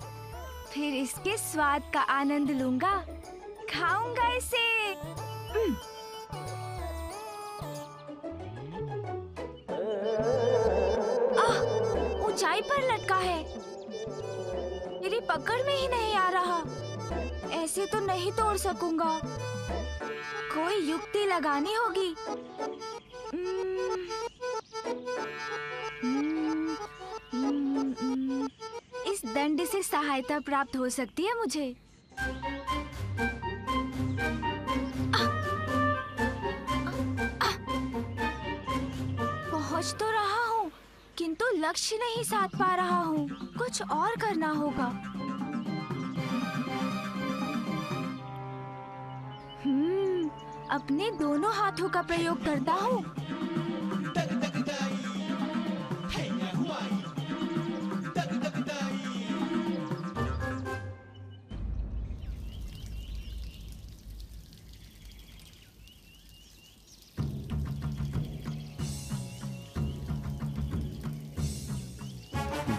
फिर इसके स्वाद का आनंद लूंगा, खाऊंगा इसे। ऊंचाई पर लटका है, मेरी पकड़ में ही नहीं आ रहा। ऐसे तो नहीं तोड़ सकूंगा, कोई युक्ति लगानी होगी। इस दंड से सहायता प्राप्त हो सकती है मुझे। पहुंच तो रहा हूँ, किंतु लक्ष्य नहीं साध पा रहा हूँ। कुछ और करना होगा। अपने दोनों हाथों का प्रयोग करता हूँ।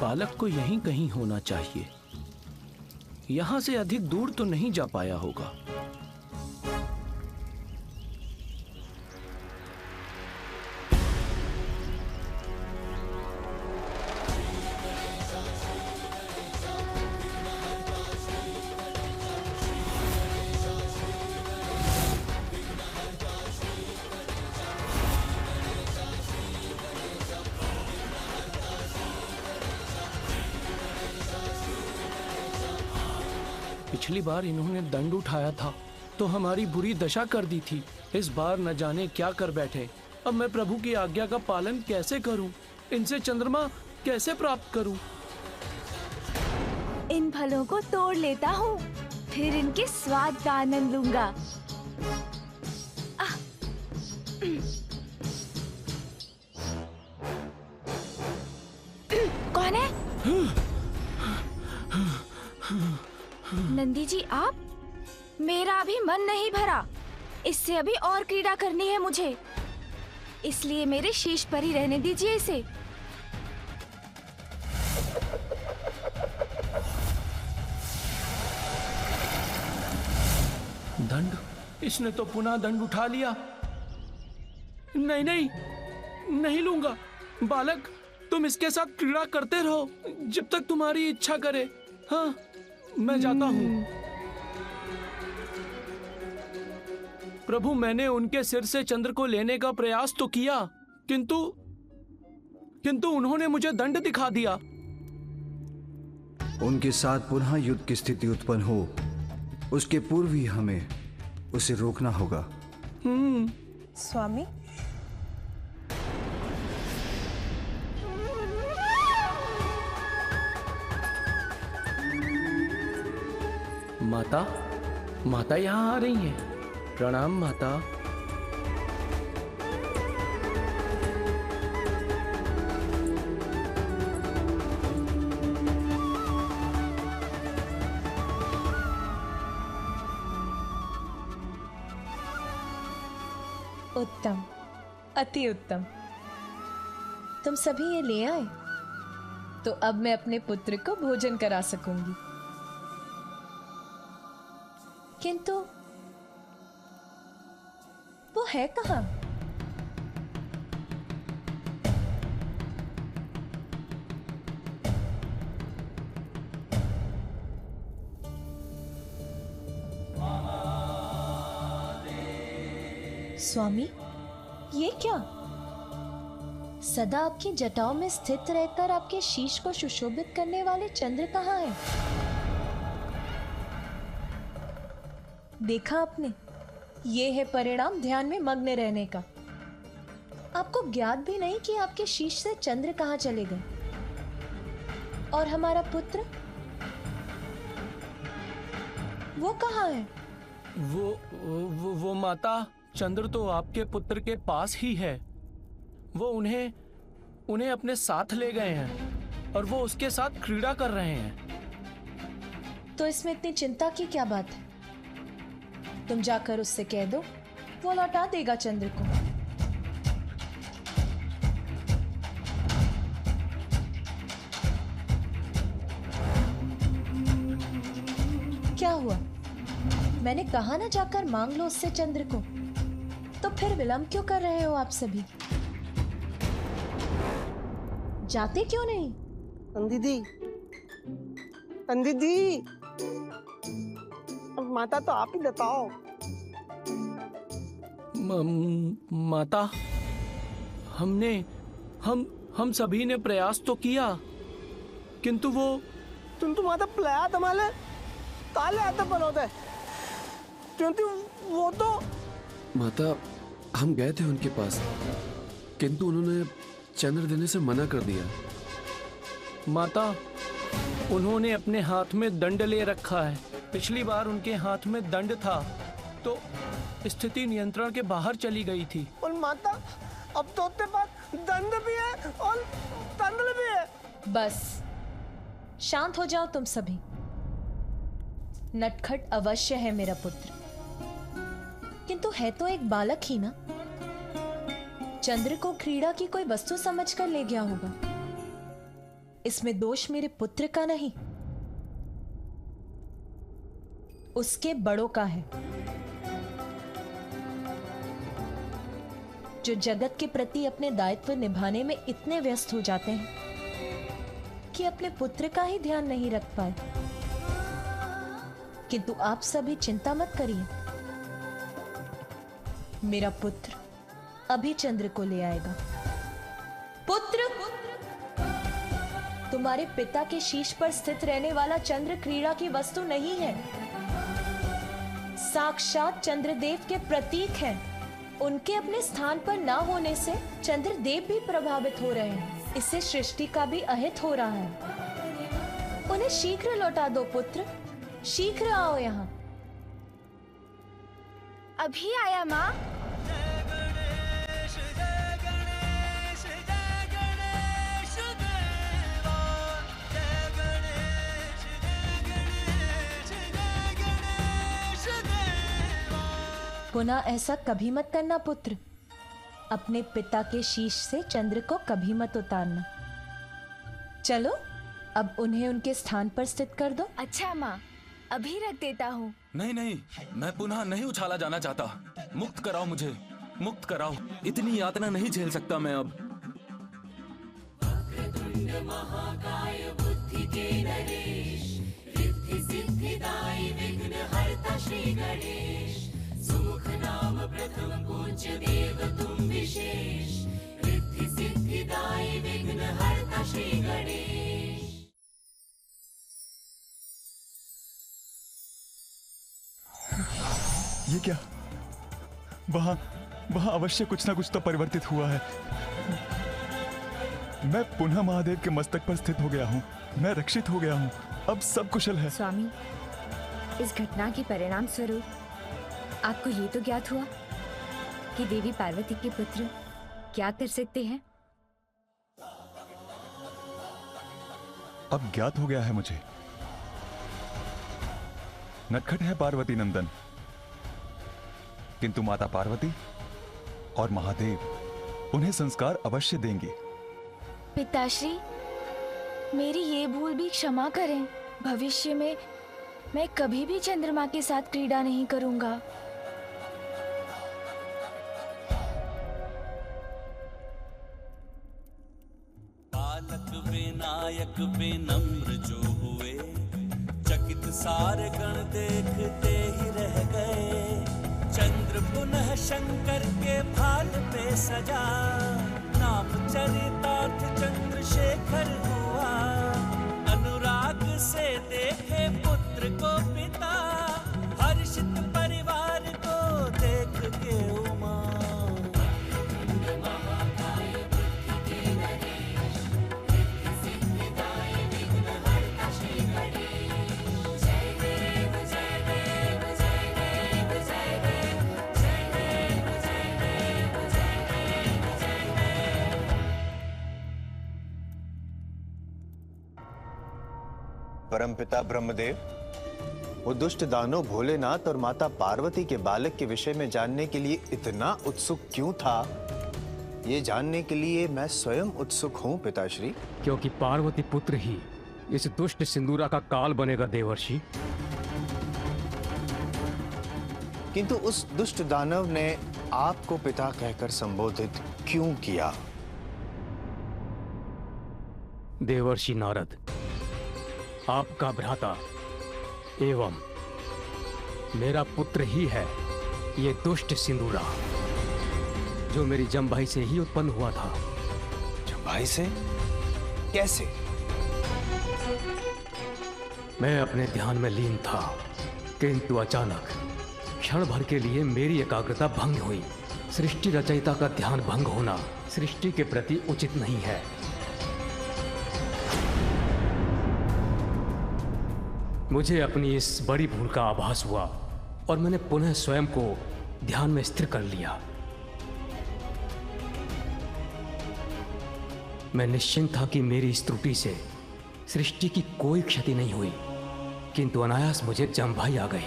बालक को यहीं कहीं होना चाहिए। यहां से अधिक दूर तो नहीं जा पाया होगा। पिछली बार इन्होंने दंड उठाया था तो हमारी बुरी दशा कर दी थी। इस बार न जाने क्या कर बैठे। अब मैं प्रभु की आज्ञा का पालन कैसे करूं? इनसे चंद्रमा कैसे प्राप्त करूं? इन फलों को तोड़ लेता हूँ, फिर इनके स्वाद का आनंद लूंगा। कौन है? नंदी जी आप? मेरा अभी मन नहीं भरा, इससे अभी और क्रीड़ा करनी है मुझे, इसलिए मेरे शीश पर ही रहने दीजिए इसे। दंड? इसने तो पुनः दंड उठा लिया। नहीं नहीं, नहीं लूंगा। बालक, तुम इसके साथ क्रीड़ा करते रहो जब तक तुम्हारी इच्छा करे। हाँ, मैं जाता हूँ। प्रभु, मैंने उनके सिर से चंद्र को लेने का प्रयास तो किया, किंतु उन्होंने मुझे दंड दिखा दिया। उनके साथ पुनः युद्ध की स्थिति उत्पन्न हो, उसके पूर्व ही हमें उसे रोकना होगा। स्वामी, माता, माता यहाँ आ रही हैं। प्रणाम माता। उत्तम, अति उत्तम। तुम सभी ये ले आए, तो अब मैं अपने पुत्र को भोजन करा सकूंगी। किंतु वो है कहाँ? स्वामी, ये क्या? सदा आपकी जटाओं में स्थित रहकर आपके शीश को सुशोभित करने वाले चंद्र कहाँ हैं? देखा आपने, ये है परिणाम ध्यान में मग्न रहने का। आपको ज्ञात भी नहीं कि आपके शीश से चंद्र कहाँ चले गए। और हमारा पुत्र, वो कहाँ है? वो माता चंद्र तो आपके पुत्र के पास ही है। वो उन्हें अपने साथ ले गए हैं और वो उसके साथ क्रीड़ा कर रहे हैं। तो इसमें इतनी चिंता की क्या बात है? तुम जाकर उससे कह दो, वो लौटा देगा चंद्र को। क्या हुआ? मैंने कहा ना जाकर मांग लो उससे चंद्र को। तो फिर विलंब क्यों कर रहे हो आप सभी? जाते क्यों नहीं? दीदी, दीदी, माता तो आप ही बताओ। माता, हम सभी ने प्रयास तो किया, किंतु माता प्रयास हमारे ताले आता पर होता है, क्योंकि वो तो माता, हम गए थे उनके पास, किंतु उन्होंने चंद्र देने से मना कर दिया। माता, उन्होंने अपने हाथ में दंड ले रखा है। पिछली बार उनके हाथ में दंड था तो स्थिति नियंत्रण के बाहर चली गई थी। और माता, अब तो उसके पास दंड भी है और तंत्र भी है। बस शांत हो जाओ तुम सभी। नटखट अवश्य है मेरा पुत्र, किंतु है तो एक बालक ही ना। चंद्र को क्रीड़ा की कोई वस्तु समझकर ले गया होगा। इसमें दोष मेरे पुत्र का नहीं, उसके बड़ों का है, जो जगत के प्रति अपने दायित्व निभाने में इतने व्यस्त हो जाते हैं कि अपने पुत्र का ही ध्यान नहीं रख पाए। किंतु आप सभी चिंता मत करिए, मेरा पुत्र अभी चंद्र को ले आएगा। पुत्र, तुम्हारे पिता के शीश पर स्थित रहने वाला चंद्र क्रीड़ा की वस्तु नहीं है, साक्षात चंद्रदेव के प्रतीक हैं। उनके अपने स्थान पर ना होने से चंद्रदेव भी प्रभावित हो रहे हैं। इससे सृष्टि का भी अहित हो रहा है। उन्हें शीघ्र लौटा दो पुत्र, शीघ्र आओ यहाँ। अभी आया माँ। पुनः ऐसा कभी मत करना पुत्र। अपने पिता के शीश से चंद्र को कभी मत उतारना। चलो अब उन्हें उनके स्थान पर स्थित कर दो। अच्छा माँ, अभी रख देता हूँ। नहीं नहीं, मैं पुनः नहीं उछाला जाना चाहता। मुक्त कराओ मुझे, मुक्त कराओ। इतनी यातना नहीं झेल सकता मैं अब। महाकाय बुद्धि के नरेश, रिद्धि सिद्धिदायी विघ्नहर्ता श्री गणेश। सुमुख नाम प्रथम पूज्य देव तुम विशेष, रिद्धि सिद्धिदायी विघ्नहर्ता श्री गणेश। ये क्या? वहां अवश्य कुछ ना कुछ तो परिवर्तित हुआ है। मैं पुनः महादेव के मस्तक पर स्थित हो गया हूँ। मैं रक्षित हो गया हूँ। अब सब कुशल है। स्वामी, इस घटना के परिणाम स्वरूप आपको ये तो ज्ञात हुआ कि देवी पार्वती के पुत्र क्या कर सकते हैं। अब ज्ञात हो गया है मुझे। नटखट है पार्वती नंदन, किंतु माता पार्वती और महादेव उन्हें संस्कार अवश्य देंगे। पिताश्री, मेरी ये भूल भी क्षमा करें। भविष्य में मैं कभी भी चंद्रमा के साथ क्रीड़ा नहीं करूंगा। बालक विनायक विनम्र जो हुए, चकित सारे गण देखते ही रह गए। चंद्र पुनः शंकर के भाल पे सजा, नाम चरितार्थ चंद्रशेखर हुआ। अनुराग से देखे पुत्र को पिता, हर्षित परिवार को देख के उमा। परमपिता ब्रह्मदेव, वो दुष्ट दानव भोलेनाथ और माता पार्वती के बालक के विषय में जानने के लिए इतना उत्सुक क्यों था, ये जानने के लिए मैं स्वयं उत्सुक हूँ पिताश्री। क्योंकि पार्वती पुत्र ही इस दुष्ट सिंदूरा का काल बनेगा देवर्षि। किंतु उस दुष्ट दानव ने आपको पिता कहकर संबोधित क्यों किया? देवर्षि नारद, आपका भ्राता एवं मेरा पुत्र ही है ये दुष्ट सिंदूरा, जो मेरी जमभाई से ही उत्पन्न हुआ था। जमभाई से? कैसे? मैं अपने ध्यान में लीन था, किंतु अचानक क्षण भर के लिए मेरी एकाग्रता भंग हुई। सृष्टि रचयिता का ध्यान भंग होना सृष्टि के प्रति उचित नहीं है। मुझे अपनी इस बड़ी भूल का आभास हुआ और मैंने पुनः स्वयं को ध्यान में स्थिर कर लिया। मैं निश्चिंत था कि मेरी इस त्रुटि से सृष्टि की कोई क्षति नहीं हुई, किंतु अनायास मुझे जमभाई आ गई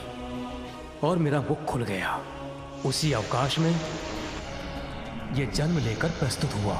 और मेरा मुख खुल गया। उसी अवकाश में यह जन्म लेकर प्रस्तुत हुआ।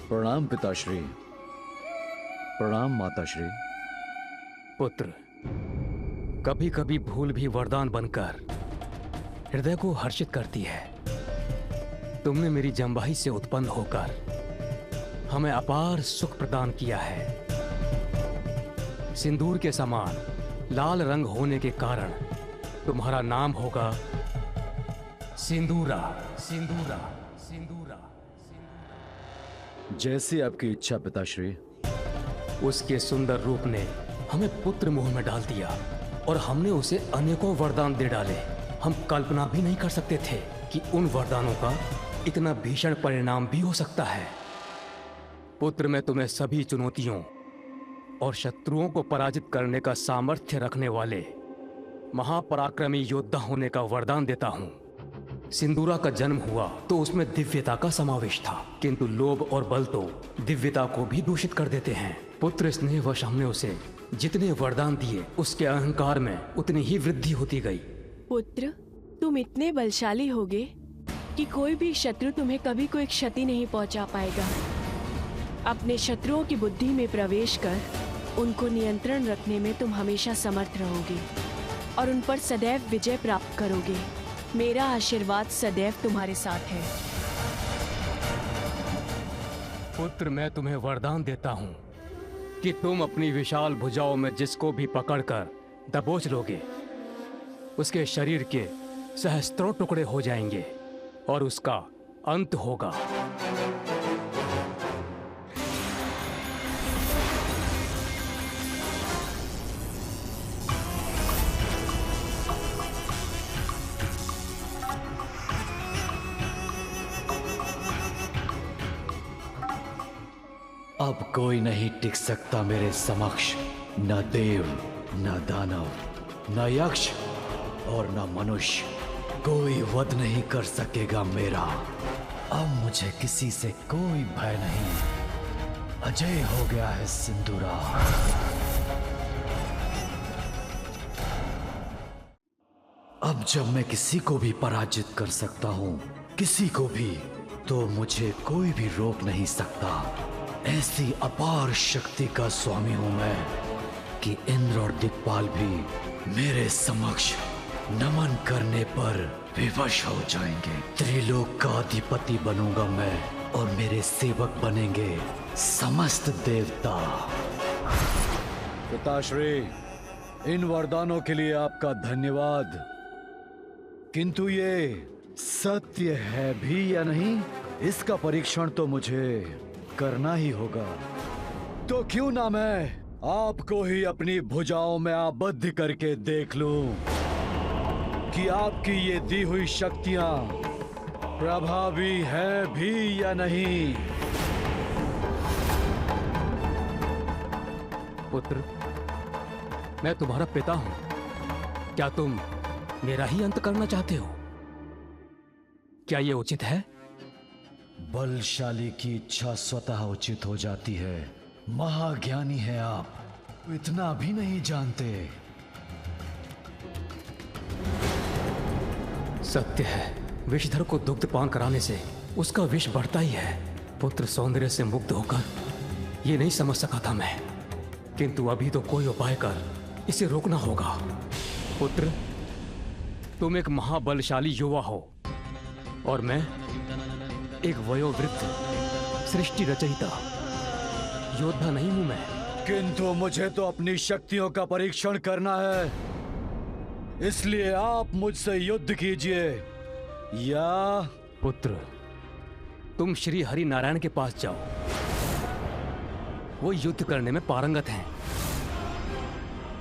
प्रणाम पिताश्री। प्रणाम माताश्री। पुत्र, कभी कभी भूल भी वरदान बनकर हृदय को हर्षित करती है। तुमने मेरी जमभाई से उत्पन्न होकर हमें अपार सुख प्रदान किया है। सिंदूर के समान लाल रंग होने के कारण तुम्हारा नाम होगा सिंदूरा। सिंदूरा, सिंदूरा। जैसी आपकी इच्छा पिताश्री। उसके सुंदर रूप ने हमें पुत्र मोह में डाल दिया और हमने उसे अनेकों वरदान दे डाले। हम कल्पना भी नहीं कर सकते थे कि उन वरदानों का इतना भीषण परिणाम भी हो सकता है। पुत्र, मैं तुम्हें सभी चुनौतियों और शत्रुओं को पराजित करने का सामर्थ्य रखने वाले महापराक्रमी योद्धा होने का वरदान देता हूं। सिंदूरा का जन्म हुआ तो उसमें दिव्यता का समावेश था, किंतु लोभ और बल तो दिव्यता को भी दूषित कर देते हैं। पुत्र स्नेहवश हमने उसे जितने वरदान दिए, उसके अहंकार में उतनी ही वृद्धि होती गई। पुत्र, तुम इतने बलशाली होगे कि कोई भी शत्रु तुम्हें कभी कोई क्षति नहीं पहुंचा पाएगा। अपने शत्रुओं की बुद्धि में प्रवेश कर उनको नियंत्रण रखने में तुम हमेशा समर्थ रहोगे और उन पर सदैव विजय प्राप्त करोगे। मेरा आशीर्वाद सदैव तुम्हारे साथ है। पुत्र, मैं तुम्हें वरदान देता हूं कि तुम अपनी विशाल भुजाओं में जिसको भी पकड़कर दबोच लोगे, उसके शरीर के सहस्त्रों टुकड़े हो जाएंगे और उसका अंत होगा। अब कोई नहीं टिक सकता मेरे समक्ष, न देव, न दानव, न यक्ष और न मनुष्य। कोई वध नहीं कर सकेगा मेरा। अब मुझे किसी से कोई भय नहीं। अजय हो गया है सिंदूरा। अब जब मैं किसी को भी पराजित कर सकता हूं, किसी को भी, तो मुझे कोई भी रोक नहीं सकता। ऐसी अपार शक्ति का स्वामी हूं मैं कि इंद्र और दिक्पाल भी मेरे समक्ष नमन करने पर विवश हो जाएंगे। त्रिलोक का अधिपति बनूंगा मैं और मेरे सेवक बनेंगे समस्त देवता। पिताश्री, इन वरदानों के लिए आपका धन्यवाद, किंतु ये सत्य है भी या नहीं, इसका परीक्षण तो मुझे करना ही होगा। तो क्यों ना मैं आपको ही अपनी भुजाओं में आबद्ध करके देख लूं कि आपकी ये दी हुई शक्तियां प्रभावी है भी या नहीं। पुत्र, मैं तुम्हारा पिता हूं। क्या तुम मेरा ही अंत करना चाहते हो? क्या ये उचित है? बलशाली की इच्छा स्वतः उचित हो जाती है। महाज्ञानी है आप, इतना भी नहीं जानते। सत्य है, विषधर को दुग्ध पान कराने से उसका विष बढ़ता ही है। पुत्र सौंदर्य से मुग्ध होकर ये नहीं समझ सका था मैं, किंतु अभी तो कोई उपाय कर इसे रोकना होगा। पुत्र, तुम एक महाबलशाली युवा हो और मैं एक वयोवृद्ध सृष्टि रचयिता योद्धा नहीं हूं मैं। किंतु मुझे तो अपनी शक्तियों का परीक्षण करना है, इसलिए आप मुझसे युद्ध कीजिए या पुत्र, तुम श्री हरि नारायण के पास जाओ, वो युद्ध करने में पारंगत हैं।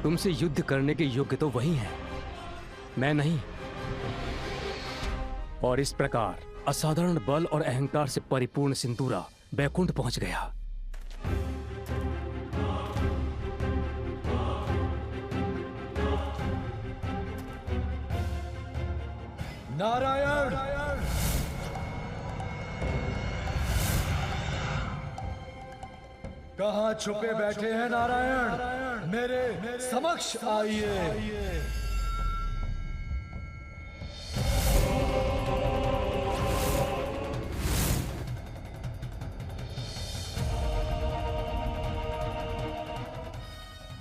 तुमसे युद्ध करने के योग्य तो वही हैं, मैं नहीं। और इस प्रकार असाधारण बल और अहंकार से परिपूर्ण सिंदूरा बैकुंठ पहुंच गया। नारायण, कहां छुपे बैठे हैं नारायण? मेरे समक्ष आइए।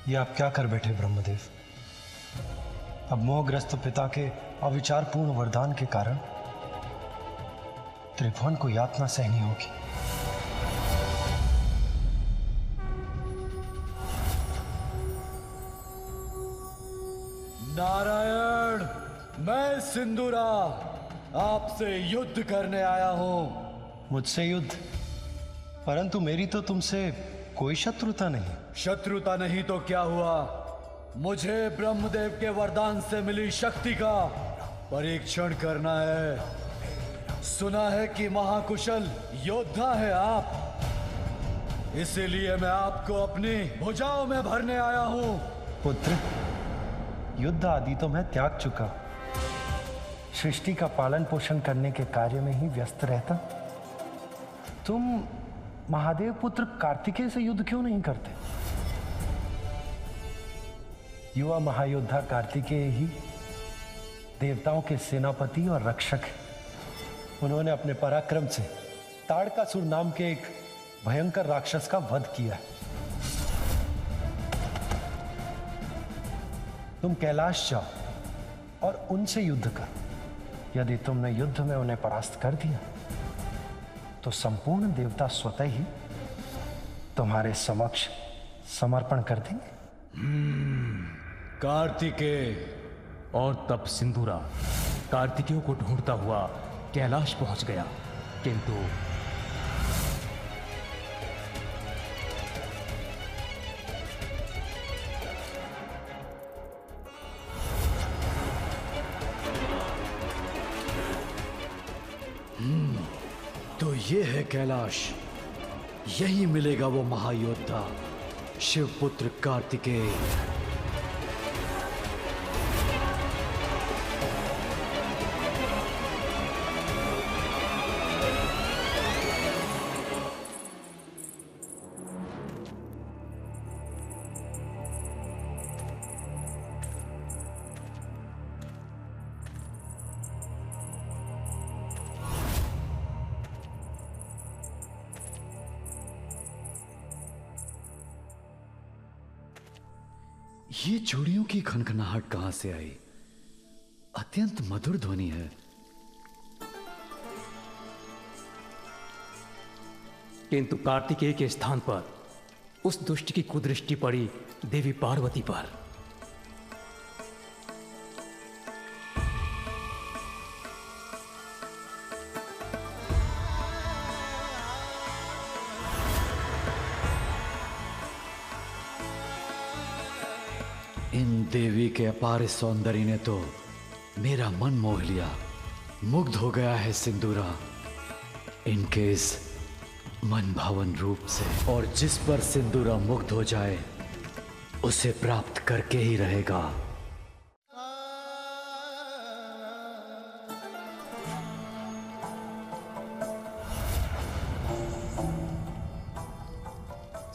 ये आप क्या कर बैठे ब्रह्मदेव? अब मोहग्रस्त पिता के अविचारपूर्ण वरदान के कारण त्रिभुवन को यातना सहनी होगी। नारायण, मैं सिंदूरा आपसे युद्ध करने आया हूं। मुझसे युद्ध? परंतु मेरी तो तुमसे कोई शत्रुता नहीं। शत्रुता नहीं तो क्या हुआ? मुझे ब्रह्मदेव के वरदान से मिली शक्ति का परीक्षण करना है। सुना है कि महाकुशल योद्धा है आप, इसीलिए मैं आपको अपनी भुजाओं में भरने आया हूं। पुत्र, युद्ध आदि तो मैं त्याग चुका, सृष्टि का पालन पोषण करने के कार्य में ही व्यस्त रहता। तुम महादेव पुत्र कार्तिकेय से युद्ध क्यों नहीं करते? युवा महायोद्धा कार्तिकेय ही देवताओं के सेनापति और रक्षक हैं। उन्होंने अपने पराक्रम से ताड़कासुर नाम के एक भयंकर राक्षस का वध किया है। तुम कैलाश जाओ और उनसे युद्ध करो। यदि तुमने युद्ध में उन्हें परास्त कर दिया तो संपूर्ण देवता स्वतः ही तुम्हारे समक्ष समर्पण कर देंगे। कार्तिकेय। और तब सिंदूरा कार्तिकेय को ढूंढता हुआ कैलाश पहुंच गया, किंतु तो ये है कैलाश, यही मिलेगा वो महायोद्धा शिवपुत्र कार्तिकेय। ये चूड़ियों की खनखनाहट कहां से आई? अत्यंत मधुर ध्वनि है। किंतु कार्तिकेय के स्थान पर उस दुष्ट की कुदृष्टि पड़ी देवी पार्वती पर। इन देवी के अपार सौंदर्य ने तो मेरा मन मोह लिया। मुग्ध हो गया है सिंदूरा इनके इस मन भावन रूप से, और जिस पर सिंदूरा मुग्ध हो जाए उसे प्राप्त करके ही रहेगा।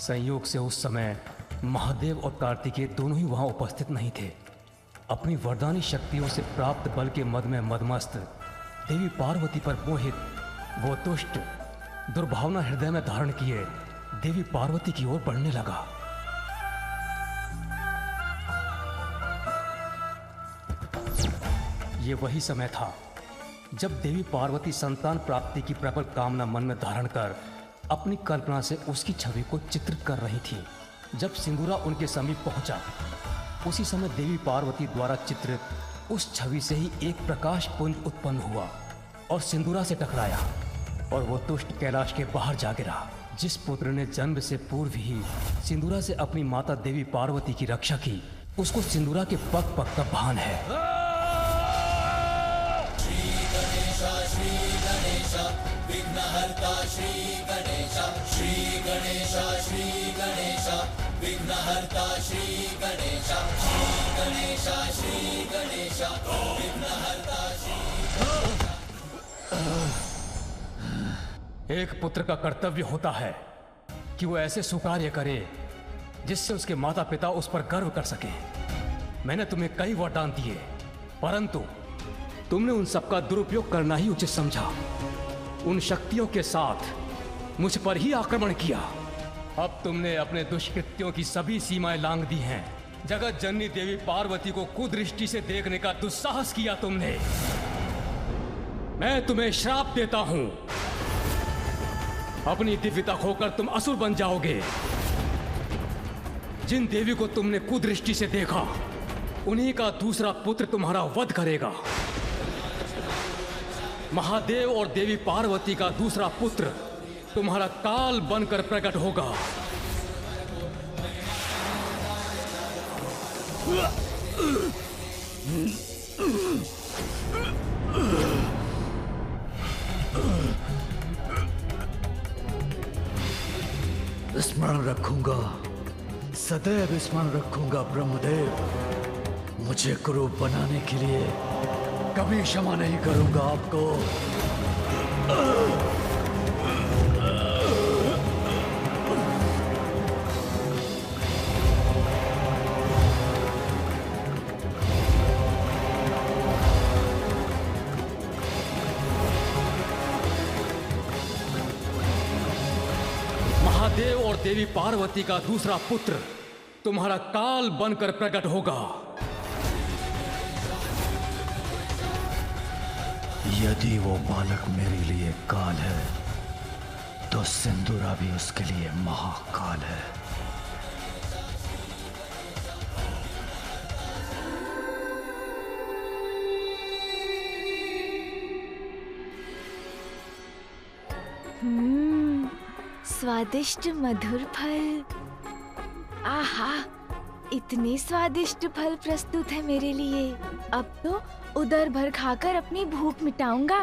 संयोग से उस समय महादेव और कार्तिकेय दोनों ही वहां उपस्थित नहीं थे। अपनी वरदानी शक्तियों से प्राप्त बल के मद में मदमस्त देवी पार्वती पर मोहित वो दुष्ट दुर्भावना हृदय में धारण किए देवी पार्वती की ओर बढ़ने लगा। ये वही समय था जब देवी पार्वती संतान प्राप्ति की प्रबल कामना मन में धारण कर अपनी कल्पना से उसकी छवि को चित्रित कर रही थी। जब सिंदूरा उनके समीप पहुंचा, उसी समय देवी पार्वती द्वारा चित्रित उस छवि से ही एक प्रकाश पुंज उत्पन्न हुआ और सिंदूरा से टकराया, और वो दुष्ट कैलाश के बाहर जा गिरा। जिस पुत्र ने जन्म से पूर्व ही सिंदूरा से अपनी माता देवी पार्वती की रक्षा की, उसको सिंदूरा के पग पग का भान है। विघ्नहर्ता श्री गणेश, श्री गणेश, श्री गणेश, विघ्नहर्ता श्री गणेश, श्री गणेश, श्री गणेश, विघ्नहर्ता श्री। एक पुत्र का कर्तव्य होता है कि वो ऐसे सुकार्य करे जिससे उसके माता पिता उस पर गर्व कर सके। मैंने तुम्हें कई वरदान दिए, परंतु तुमने उन सबका दुरुपयोग करना ही उचित समझा। उन शक्तियों के साथ मुझ पर ही आक्रमण किया। अब तुमने अपने दुष्कृत्यों की सभी सीमाएं लांघ दी हैं। जगत जननी देवी पार्वती को कुदृष्टि से देखने का दुस्साहस किया तुमने। मैं तुम्हें श्राप देता हूं, अपनी दिव्यता खोकर तुम असुर बन जाओगे। जिन देवी को तुमने कुदृष्टि से देखा, उन्हीं का दूसरा पुत्र तुम्हारा वध करेगा। महादेव और देवी पार्वती का दूसरा पुत्र तुम्हारा काल बनकर प्रकट होगा। स्मरण रखूंगा, सदैव स्मरण रखूंगा ब्रह्मदेव। मुझे कुरूप बनाने के लिए कभी क्षमा नहीं करूंगा आपको। महादेव और देवी पार्वती का दूसरा पुत्र तुम्हारा काल बनकर प्रकट होगा। यदि वो बालक मेरे लिए काल है, तो सिंदूरा भी उसके लिए महाकाल है। स्वादिष्ट मधुर फल। आहा, इतने स्वादिष्ट फल प्रस्तुत है मेरे लिए। अब तो उदर भर खाकर अपनी भूख मिटाऊंगा।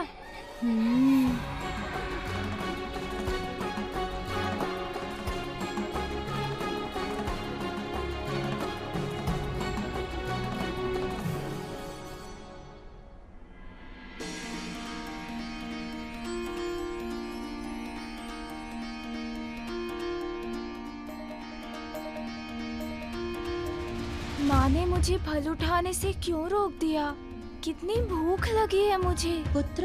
माँ ने मुझे फल उठाने से क्यों रोक दिया? कितनी भूख लगी है मुझे। पुत्र,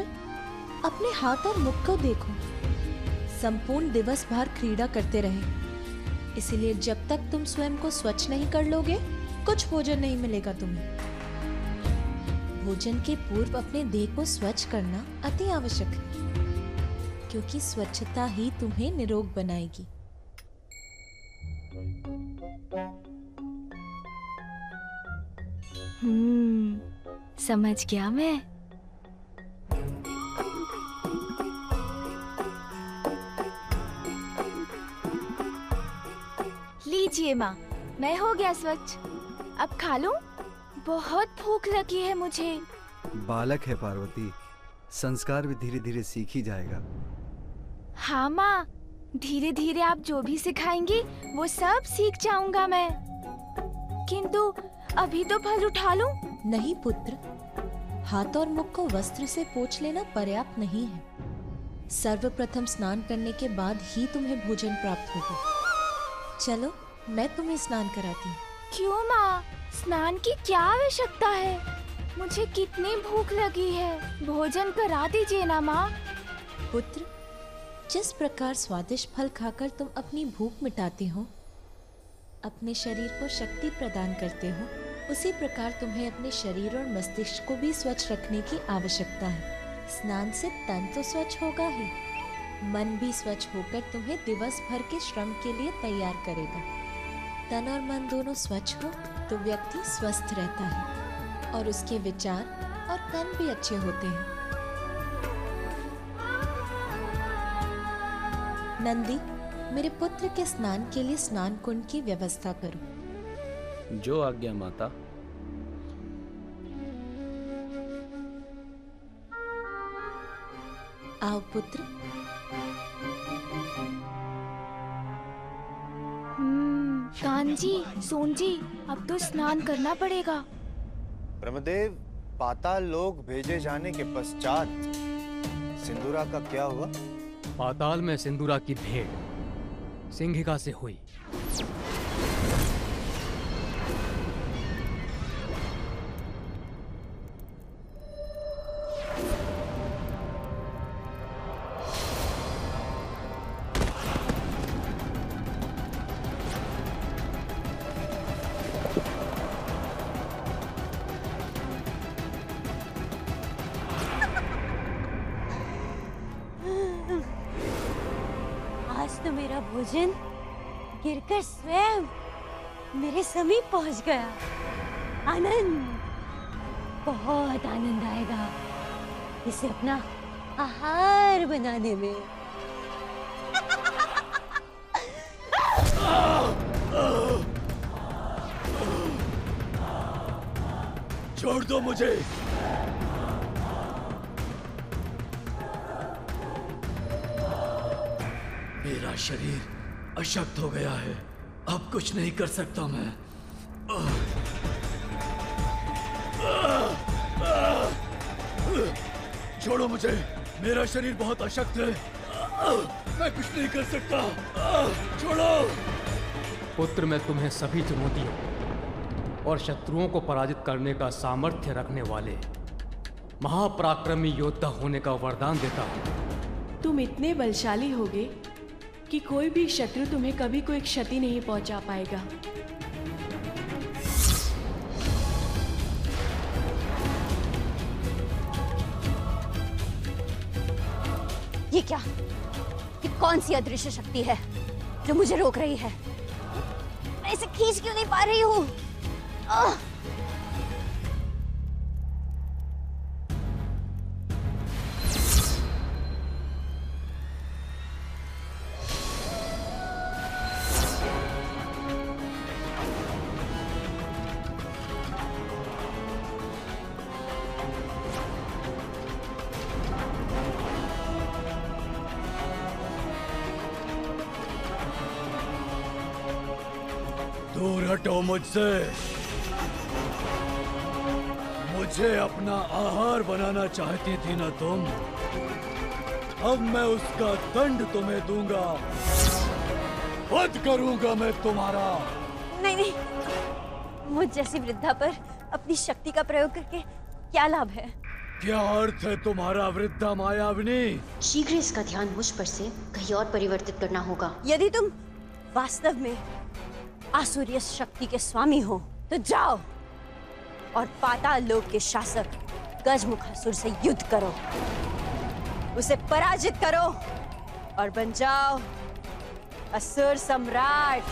अपने हाथ और मुख को देखो। संपूर्ण दिवस भर क्रीड़ा करते रहे, इसलिए जब तक तुम स्वयं को स्वच्छ नहीं कर लोगे, कुछ भोजन नहीं मिलेगा तुम्हें। भोजन के पूर्व अपने देह को स्वच्छ करना अति आवश्यक है, क्योंकि स्वच्छता ही तुम्हें निरोग बनाएगी। समझ गया मैं। लीजिए माँ, मैं हो गया स्वच्छ। अब खा लूं? बहुत भूख लगी है मुझे। बालक है पार्वती, संस्कार भी धीरे धीरे सीख ही जाएगा। हाँ माँ, धीरे धीरे आप जो भी सिखाएंगी वो सब सीख जाऊंगा मैं। किंतु अभी तो फल उठा लूं? नहीं पुत्र, हाथ और मुख को वस्त्र से पोंछ लेना पर्याप्त नहीं है। सर्वप्रथम स्नान करने के बाद ही तुम्हें भोजन प्राप्त होगा। चलो मैं तुम्हें स्नान कराती हूँ। क्यों माँ, स्नान की क्या आवश्यकता है? मुझे कितनी भूख लगी है, भोजन करा दीजिए ना माँ। पुत्र, जिस प्रकार स्वादिष्ट फल खाकर तुम अपनी भूख मिटाते हो, अपने शरीर को शक्ति प्रदान करते हो, उसी प्रकार तुम्हें अपने शरीर और मस्तिष्क को भी स्वच्छ रखने की आवश्यकता है। स्नान से तन तो स्वच्छ होगा ही, मन भी स्वच्छ होकर तुम्हें दिवस भर के श्रम के लिए तैयार करेगा। तन और मन दोनों स्वच्छ हो तो व्यक्ति स्वस्थ रहता है और उसके विचार और कर्म भी अच्छे होते हैं। नंदी, मेरे पुत्र के स्नान के लिए स्नान कुंड की व्यवस्था करो। जो आज्ञा माता। आओ पुत्र। कान्जी, सोनजी, अब तो स्नान करना पड़ेगा। ब्रह्मदेव, पाताल लोक भेजे जाने के पश्चात सिंदूरा का क्या हुआ? पाताल में सिंदूरा की भेंट सिंहिका से हुई। तो मेरा भोजन गिरकर स्वयं मेरे समीप पहुंच गया। आनंद, बहुत आनंद आएगा इसे अपना आहार बनाने में। छोड़ दो मुझे। मेरा शरीर अशक्त हो गया है, अब कुछ नहीं कर सकता मैं। छोड़ो मुझे, मेरा शरीर बहुत अशक्त है, मैं कुछ नहीं कर सकता। छोड़ो। पुत्र, मैं तुम्हें सभी चुनौतियों और शत्रुओं को पराजित करने का सामर्थ्य रखने वाले महापराक्रमी योद्धा होने का वरदान देता हूँ। तुम इतने बलशाली होगे कि कोई भी शत्रु तुम्हें कभी कोई क्षति नहीं पहुंचा पाएगा। ये क्या? ये कौन सी अदृश्य शक्ति है जो मुझे रोक रही है? मैं इसे खींच क्यों नहीं पा रही हूँ? दूर हटो मुझसे। मुझे अपना आहार बनाना चाहती थी ना तुम? अब मैं उसका दंड तुम्हें दूंगा। वध करूंगा मैं तुम्हारा। नहीं नहीं, मुझ जैसी वृद्धा पर अपनी शक्ति का प्रयोग करके क्या लाभ है? क्या अर्थ है तुम्हारा वृद्धा मायाविनी? शीघ्र इसका ध्यान मुझ पर से कहीं और परिवर्तित करना होगा। यदि तुम वास्तव में आसुरीय शक्ति के स्वामी हो तो जाओ और पाताल लोक के शासक गजमुखासुर से युद्ध करो, उसे पराजित करो और बन जाओ असुर सम्राट।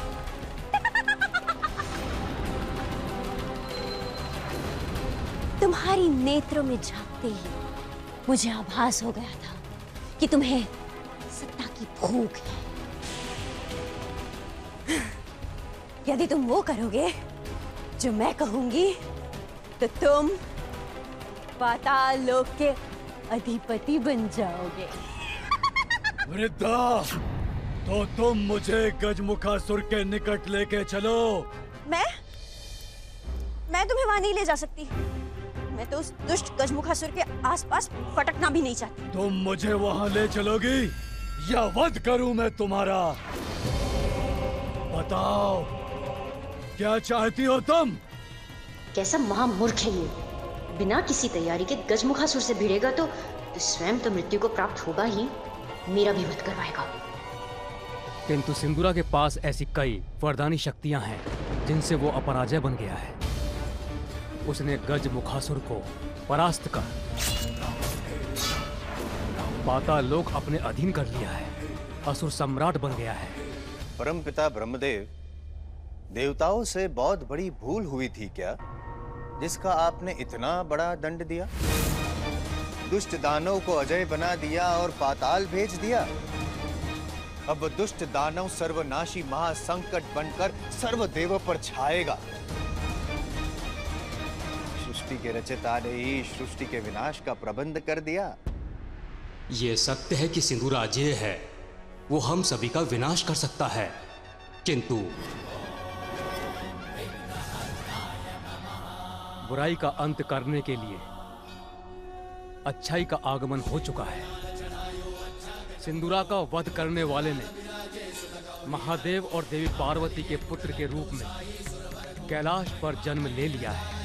तुम्हारी नेत्रों में झांकते ही मुझे आभास हो गया था कि तुम्हें सत्ता की भूख है। यदि तुम वो करोगे जो मैं कहूंगी तो तुम पाताल लोक के अधिपति बन जाओगे। वृद्धा, तो तुम मुझे गजमुखासुर के निकट लेके चलो। मैं तुम्हें वहां नहीं ले जा सकती। मैं तो उस दुष्ट गजमुखासुर के आसपास फटकना भी नहीं चाहती। तुम मुझे वहां ले चलोगी या वध करूं मैं तुम्हारा? बताओ, क्या चाहती हो तुम? कैसा महामूर्ख है ये! बिना किसी तैयारी के गजमुखासुर से भिड़ेगा तो स्वयं तो मृत्यु को प्राप्त होगा ही, मेरा भी वध करवाएगा। किंतु सिंदूरा के पास ऐसी कई वरदानी शक्तियां हैं जिनसे वो अपराजय बन गया है। उसने गजमुखासुर को परास्त कर पाताल लोक अपने अधीन कर लिया है, असुर सम्राट बन गया है। परमपिता ब्रह्मदेव, देवताओं से बहुत बड़ी भूल हुई थी क्या, जिसका आपने इतना बड़ा दंड दिया? दुष्ट दानव को अजय बना दिया और पाताल भेज दिया। अब दुष्ट दानव सर्वनाशी महासंकट बनकर सर्वदेवों पर छाएगा। सृष्टि के रचयिता ने ही सृष्टि के विनाश का प्रबंध कर दिया। ये सत्य है कि सिंदूरा अजेय है, वो हम सभी का विनाश कर सकता है, किंतु बुराई का अंत करने के लिए अच्छाई का आगमन हो चुका है। सिंदूरा का वध करने वाले ने महादेव और देवी पार्वती के पुत्र के रूप में कैलाश पर जन्म ले लिया है।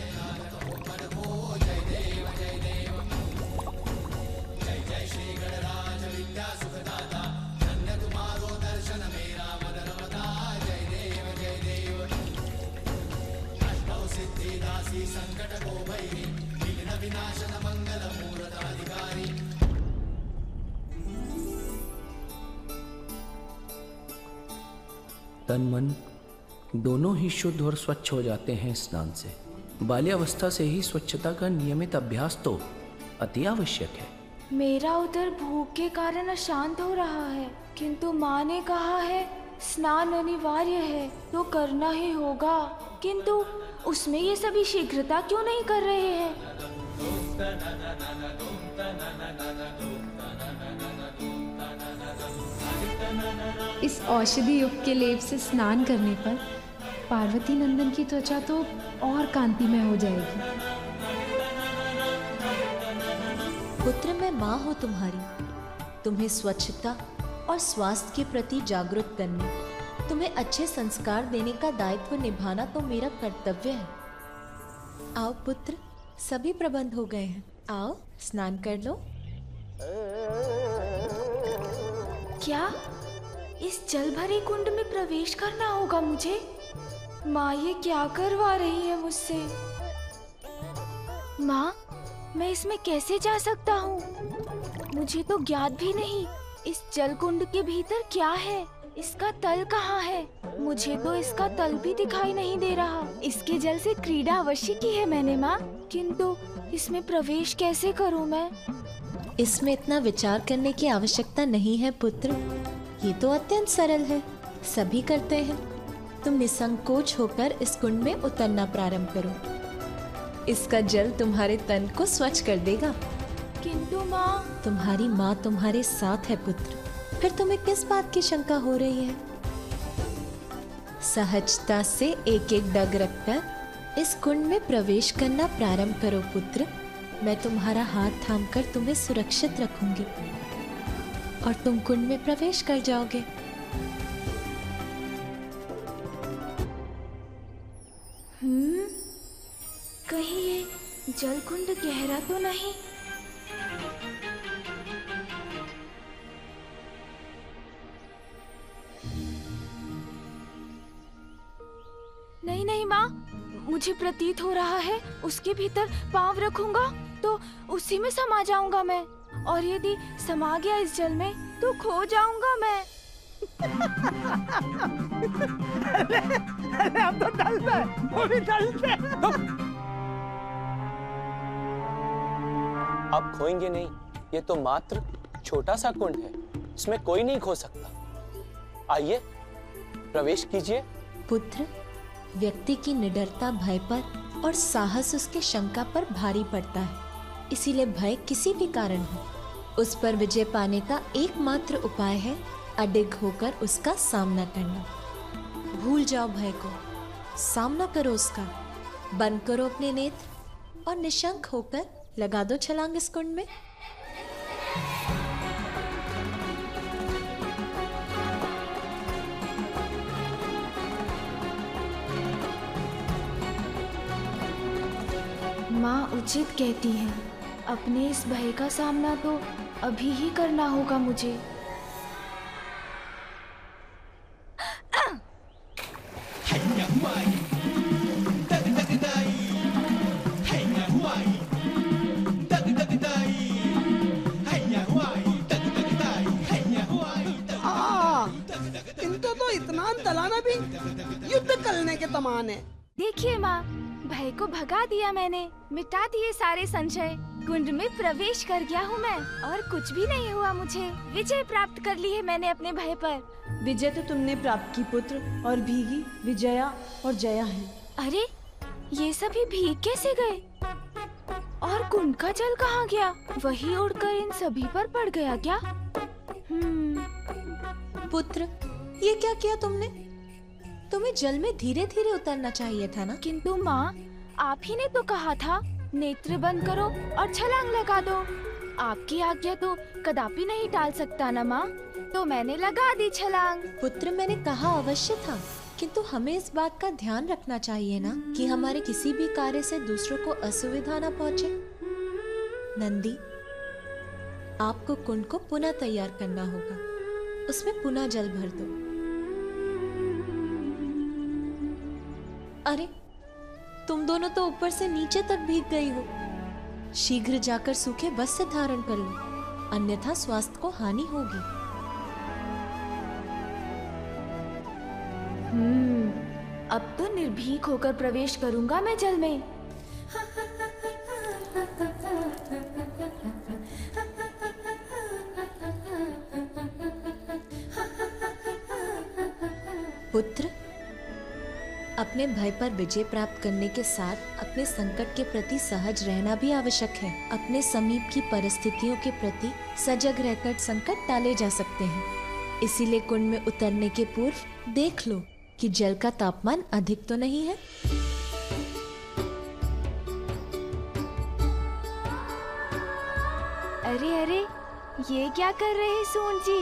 तन मन दोनों ही शुद्ध और स्वच्छ हो जाते हैं स्नान से। बाल्यावस्था से ही स्वच्छता का नियमित अभ्यास तो अति आवश्यक है। मेरा उधर भूख के कारण अशांत हो रहा है, किंतु माँ ने कहा है स्नान अनिवार्य है तो करना ही होगा, किंतु उसमें ये सभी शीघ्रता क्यों नहीं कर रहे हैं? इस औषधि युक्त के लेप से स्नान करने पर पार्वती नंदन की त्वचा तो और कांतिमय हो जाएगी। पुत्र, मैं माँ हूँ तुम्हारी। तुम्हें स्वच्छता और स्वास्थ्य के प्रति जागरूक करने, तुम्हें अच्छे संस्कार देने का दायित्व निभाना तो मेरा कर्तव्य है। आओ पुत्र, सभी प्रबंध हो गए हैं, आओ स्नान कर लो। क्या इस जल भरे कुंड में प्रवेश करना होगा मुझे? माँ ये क्या करवा रही है मुझसे? माँ, मैं इसमें कैसे जा सकता हूँ? मुझे तो ज्ञात भी नहीं इस जल कुंड के भीतर क्या है, इसका तल कहाँ है? मुझे तो इसका तल भी दिखाई नहीं दे रहा। इसके जल से क्रीड़ा अवश्य की है मैंने माँ, किंतु इसमें प्रवेश कैसे करूँ मैं? इसमें इतना विचार करने की आवश्यकता नहीं है पुत्र, ये तो अत्यंत सरल है, सभी करते हैं। तुम निसंकोच होकर इस कुंड में उतरना प्रारंभ करो। इसका जल तुम्हारे तन को स्वच्छ कर देगा। किंतु माँ, तुम्हारी माँ तुम्हारे साथ है पुत्र, फिर तुम्हें किस बात की शंका हो रही है? सहजता से एक एक डग रखकर इस कुंड में प्रवेश करना प्रारंभ करो पुत्र। मैं तुम्हारा हाथ थामकर तुम्हें सुरक्षित रखूंगी और तुम कुंड में प्रवेश कर जाओगे। कहीं ये जल कुंड गहरा तो नहीं? नहीं नहीं माँ, मुझे प्रतीत हो रहा है उसके भीतर पांव रखूंगा तो उसी में समा जाऊंगा मैं, और यदि समा गया इस जल में तो खो जाऊंगा मैं। अरे अब तो डलते हैं, वो भी डलते हैं। आप खोएंगे नहीं, ये तो मात्र छोटा सा कुंड है, इसमें कोई नहीं खो सकता। आइए प्रवेश कीजिए। पुत्र, व्यक्ति की निडरता भय पर और साहस उसके शंका पर भारी पड़ता है। इसीलिए भय किसी भी कारण हो, उस पर विजय पाने का एकमात्र उपाय है अडिग होकर उसका सामना करना। भूल जाओ भय को, सामना करो उसका, बंद करो अपने नेत्र और निशंक होकर लगा दो छलांग इस कुंड में। माँ उचित कहती हैं, अपने इस भय का सामना तो अभी ही करना होगा मुझे। इनको तो इतना तलाना भी युद्ध करने के तमान है। देखिए माँ, भय को भगा दिया मैंने, मिटा दिए सारे संशय, कुंड में प्रवेश कर गया हूँ मैं और कुछ भी नहीं हुआ मुझे। विजय प्राप्त कर ली है मैंने अपने भय पर। विजय तो तुमने प्राप्त की पुत्र, और भीगी, विजया और जया है। अरे ये सभी भीग कैसे गए? और कुंड का जल कहाँ गया? वही उड़कर इन सभी पर पड़ गया क्या? पुत्र, ये क्या किया तुमने? तुम्हें जल में धीरे धीरे उतरना चाहिए था ना। किंतु माँ, आप ही ने तो कहा था नेत्र बंद करो और छलांग लगा दो। आपकी आज्ञा तो कदापि नहीं टाल सकता ना माँ, तो मैंने लगा दी छलांग। पुत्र, मैंने कहा अवश्य था, किंतु हमें इस बात का ध्यान रखना चाहिए ना कि हमारे किसी भी कार्य से दूसरों को असुविधा न पहुँचे। नंदी, आपको कुंड को पुनः तैयार करना होगा, उसमें पुनः जल भर दो। अरे, तुम दोनों तो ऊपर से नीचे तक भीग गई हो। शीघ्र जाकर सूखे वस्त्र धारण कर लो, अन्यथा स्वास्थ्य को हानि होगी। अब तो निर्भीक होकर प्रवेश करूंगा मैं जल में। पुत्र, अपने भय पर विजय प्राप्त करने के साथ अपने संकट के प्रति सहज रहना भी आवश्यक है। अपने समीप की परिस्थितियों के प्रति सजग रहकर संकट टाले जा सकते हैं। इसीलिए कुंड में उतरने के पूर्व देख लो कि जल का तापमान अधिक तो नहीं है। अरे अरे, ये क्या कर रहे हैं सून जी?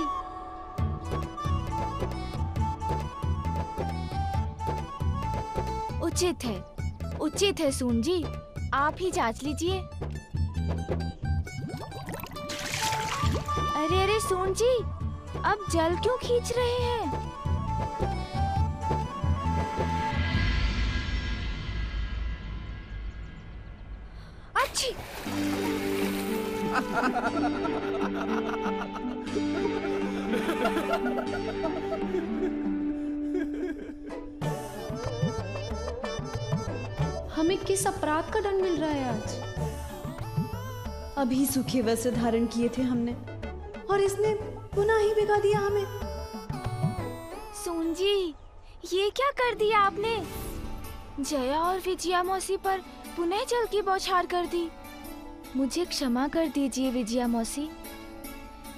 उचित है सून जी, आप ही जांच लीजिए। अरे अरे सून जी, अब जल क्यों खींच रहे हैं? अच्छी हमें किस अपराध का दंड मिल रहा है आज? अभी सूखे वस्त्र धारण किए थे हमने, और इसने पुनः ही भिगा दिया हमें। सून जी, ये क्या कर दिया आपने? जया और विजया मौसी पर पुनः जल की बौछार कर दी। मुझे क्षमा कर दीजिए विजया मौसी।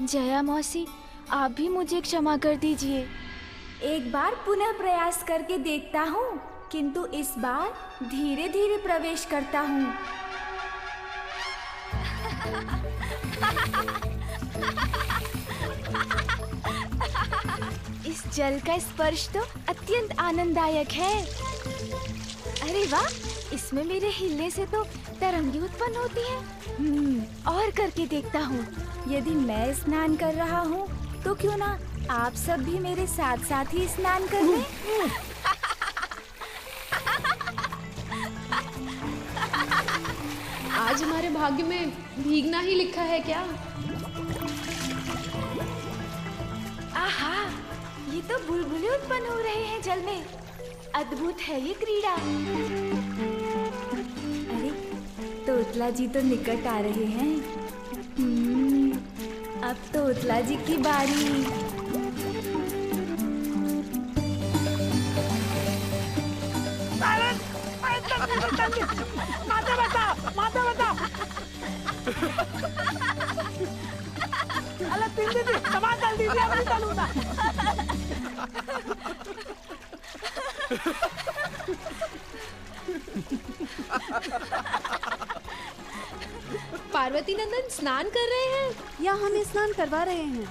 जया मौसी, आप भी मुझे क्षमा कर दीजिए। एक बार पुनः प्रयास करके देखता हूँ, किंतु इस बार धीरे धीरे प्रवेश करता हूँ। इस जल का स्पर्श तो अत्यंत आनंददायक है। अरे वाह, इसमें मेरे हिलने से तो तरंगें उत्पन्न होती हैं। और करके देखता हूँ। यदि मैं स्नान कर रहा हूँ, तो क्यों ना आप सब भी मेरे साथ साथ ही स्नान कर लें। आज हमारे भाग्य में भीगना ही लिखा है क्या? आहा, ये तो बुलबुले उत्पन्न हो रहे हैं जल में। अद्भुत है ये क्रीड़ा। अरे, तोतला जी तो निकट आ रहे हैं। अब तोतला जी की बारी। माता बता, माता बता। अल्लाह तीन दीदी, समाज डाल दीजिए, अपनी डालू ना। पार्वती नंदन स्नान कर रहे हैं या हमें स्नान करवा रहे हैं?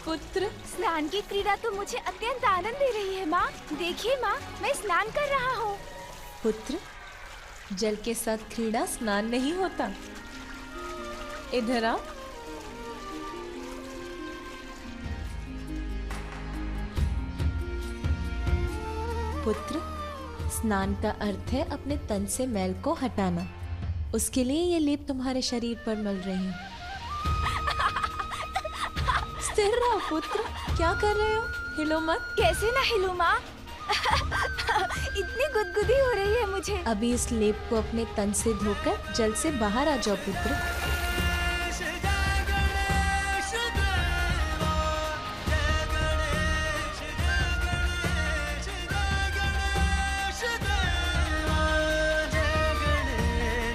पुत्र, स्नान की क्रीड़ा तो मुझे अत्यंत आनंद दे रही है माँ। देखिए माँ, मैं स्नान कर रहा हूँ। पुत्र, जल के साथ क्रीड़ा स्नान नहीं होता। इधर आओ। पुत्र, स्नान का अर्थ है अपने तन से मैल को हटाना। उसके लिए ये लेप तुम्हारे शरीर पर मल रही हूँ। स्थिर रहो पुत्र, क्या कर रहे हो? हिलो मत। कैसे ना हिलूं माँ? इतनी गुदगुदी हो रही है मुझे। अभी इस लेप को अपने तन से धोकर जल से बाहर आ जाओ पुत्र।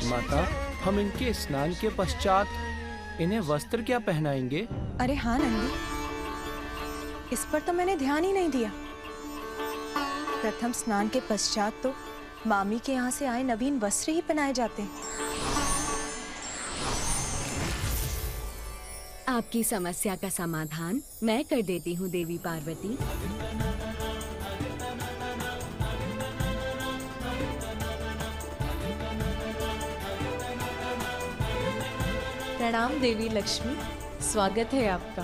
माता, हम इनके स्नान के पश्चात इन्हें वस्त्र क्या पहनाएंगे? अरे हाँ नंदी, इस पर तो मैंने ध्यान ही नहीं दिया। प्रथम स्नान के पश्चात तो मामी के यहाँ से आए नवीन वस्त्र ही पहनाए जाते हैं। आपकी समस्या का समाधान मैं कर देती हूँ देवी पार्वती। प्रणाम देवी लक्ष्मी, स्वागत है आपका।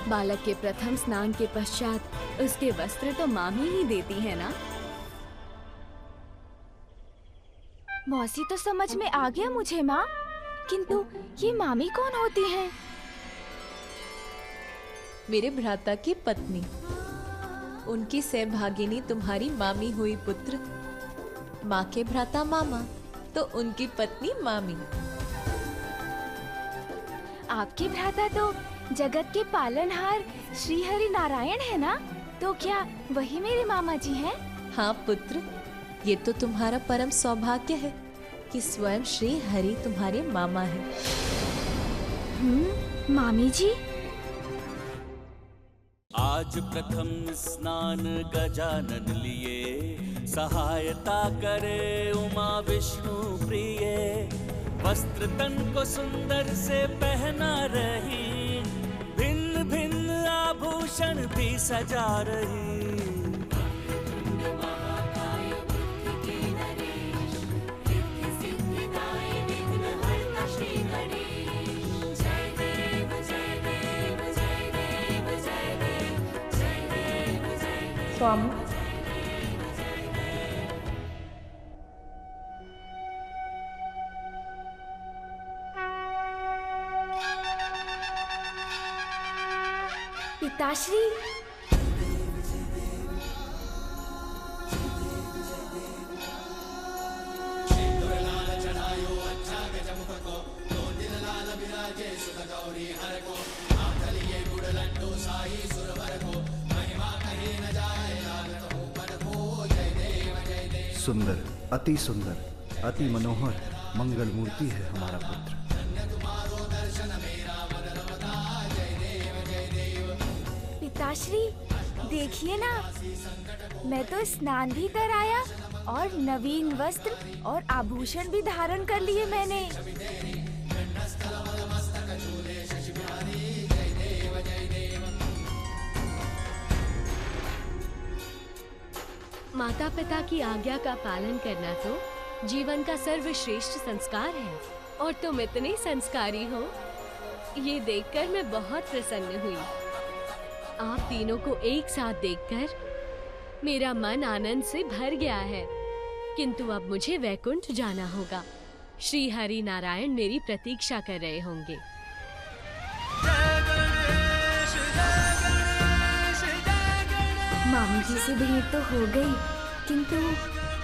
बालक के प्रथम स्नान के पश्चात उसके वस्त्र तो मामी ही देती है ना? मौसी तो समझ में आ गया मुझे माँ, किंतु ये मामी कौन होती हैं? मेरे भ्राता की पत्नी, उनकी सहभागिनी तुम्हारी मामी हुई पुत्र। माँ के भ्राता मामा, तो उनकी पत्नी मामी। आपके भ्राता तो जगत के पालनहार श्री हरि नारायण है ना? तो क्या वही मेरे मामा जी हैं? हाँ पुत्र, ये तो तुम्हारा परम सौभाग्य है कि स्वयं श्री हरि तुम्हारे मामा हैं। मामी जी? आज प्रथम स्नान गजानन लिए, सहायता करे उमा विष्णु प्रिय। वस्त्र तन को सुंदर से पहना रही, भिन्न भिन्न आभूषण भी सजा रही। स्वामी, पिताश्री, सुंदर, अति सुंदर, अति मनोहर मंगल मूर्ति है हमारा पुत्र। पिताश्री देखिए ना, मैं तो स्नान भी कराया और नवीन वस्त्र और आभूषण भी धारण कर लिए मैंने। माता पिता की आज्ञा का पालन करना तो जीवन का सर्वश्रेष्ठ संस्कार है और तुम इतने संस्कारी हो, ये देखकर मैं बहुत प्रसन्न हुई। आप तीनों को एक साथ देखकर मेरा मन आनंद से भर गया है। किंतु अब मुझे वैकुंठ जाना होगा। श्री हरि नारायण मेरी प्रतीक्षा कर रहे होंगे। मामी जी से भेंट तो हो गई, किंतु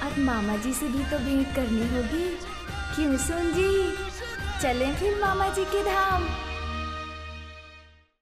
अब मामा जी से भी तो भेंट करनी होगी। क्यों सुन जी? चलें फिर मामा जी के धाम।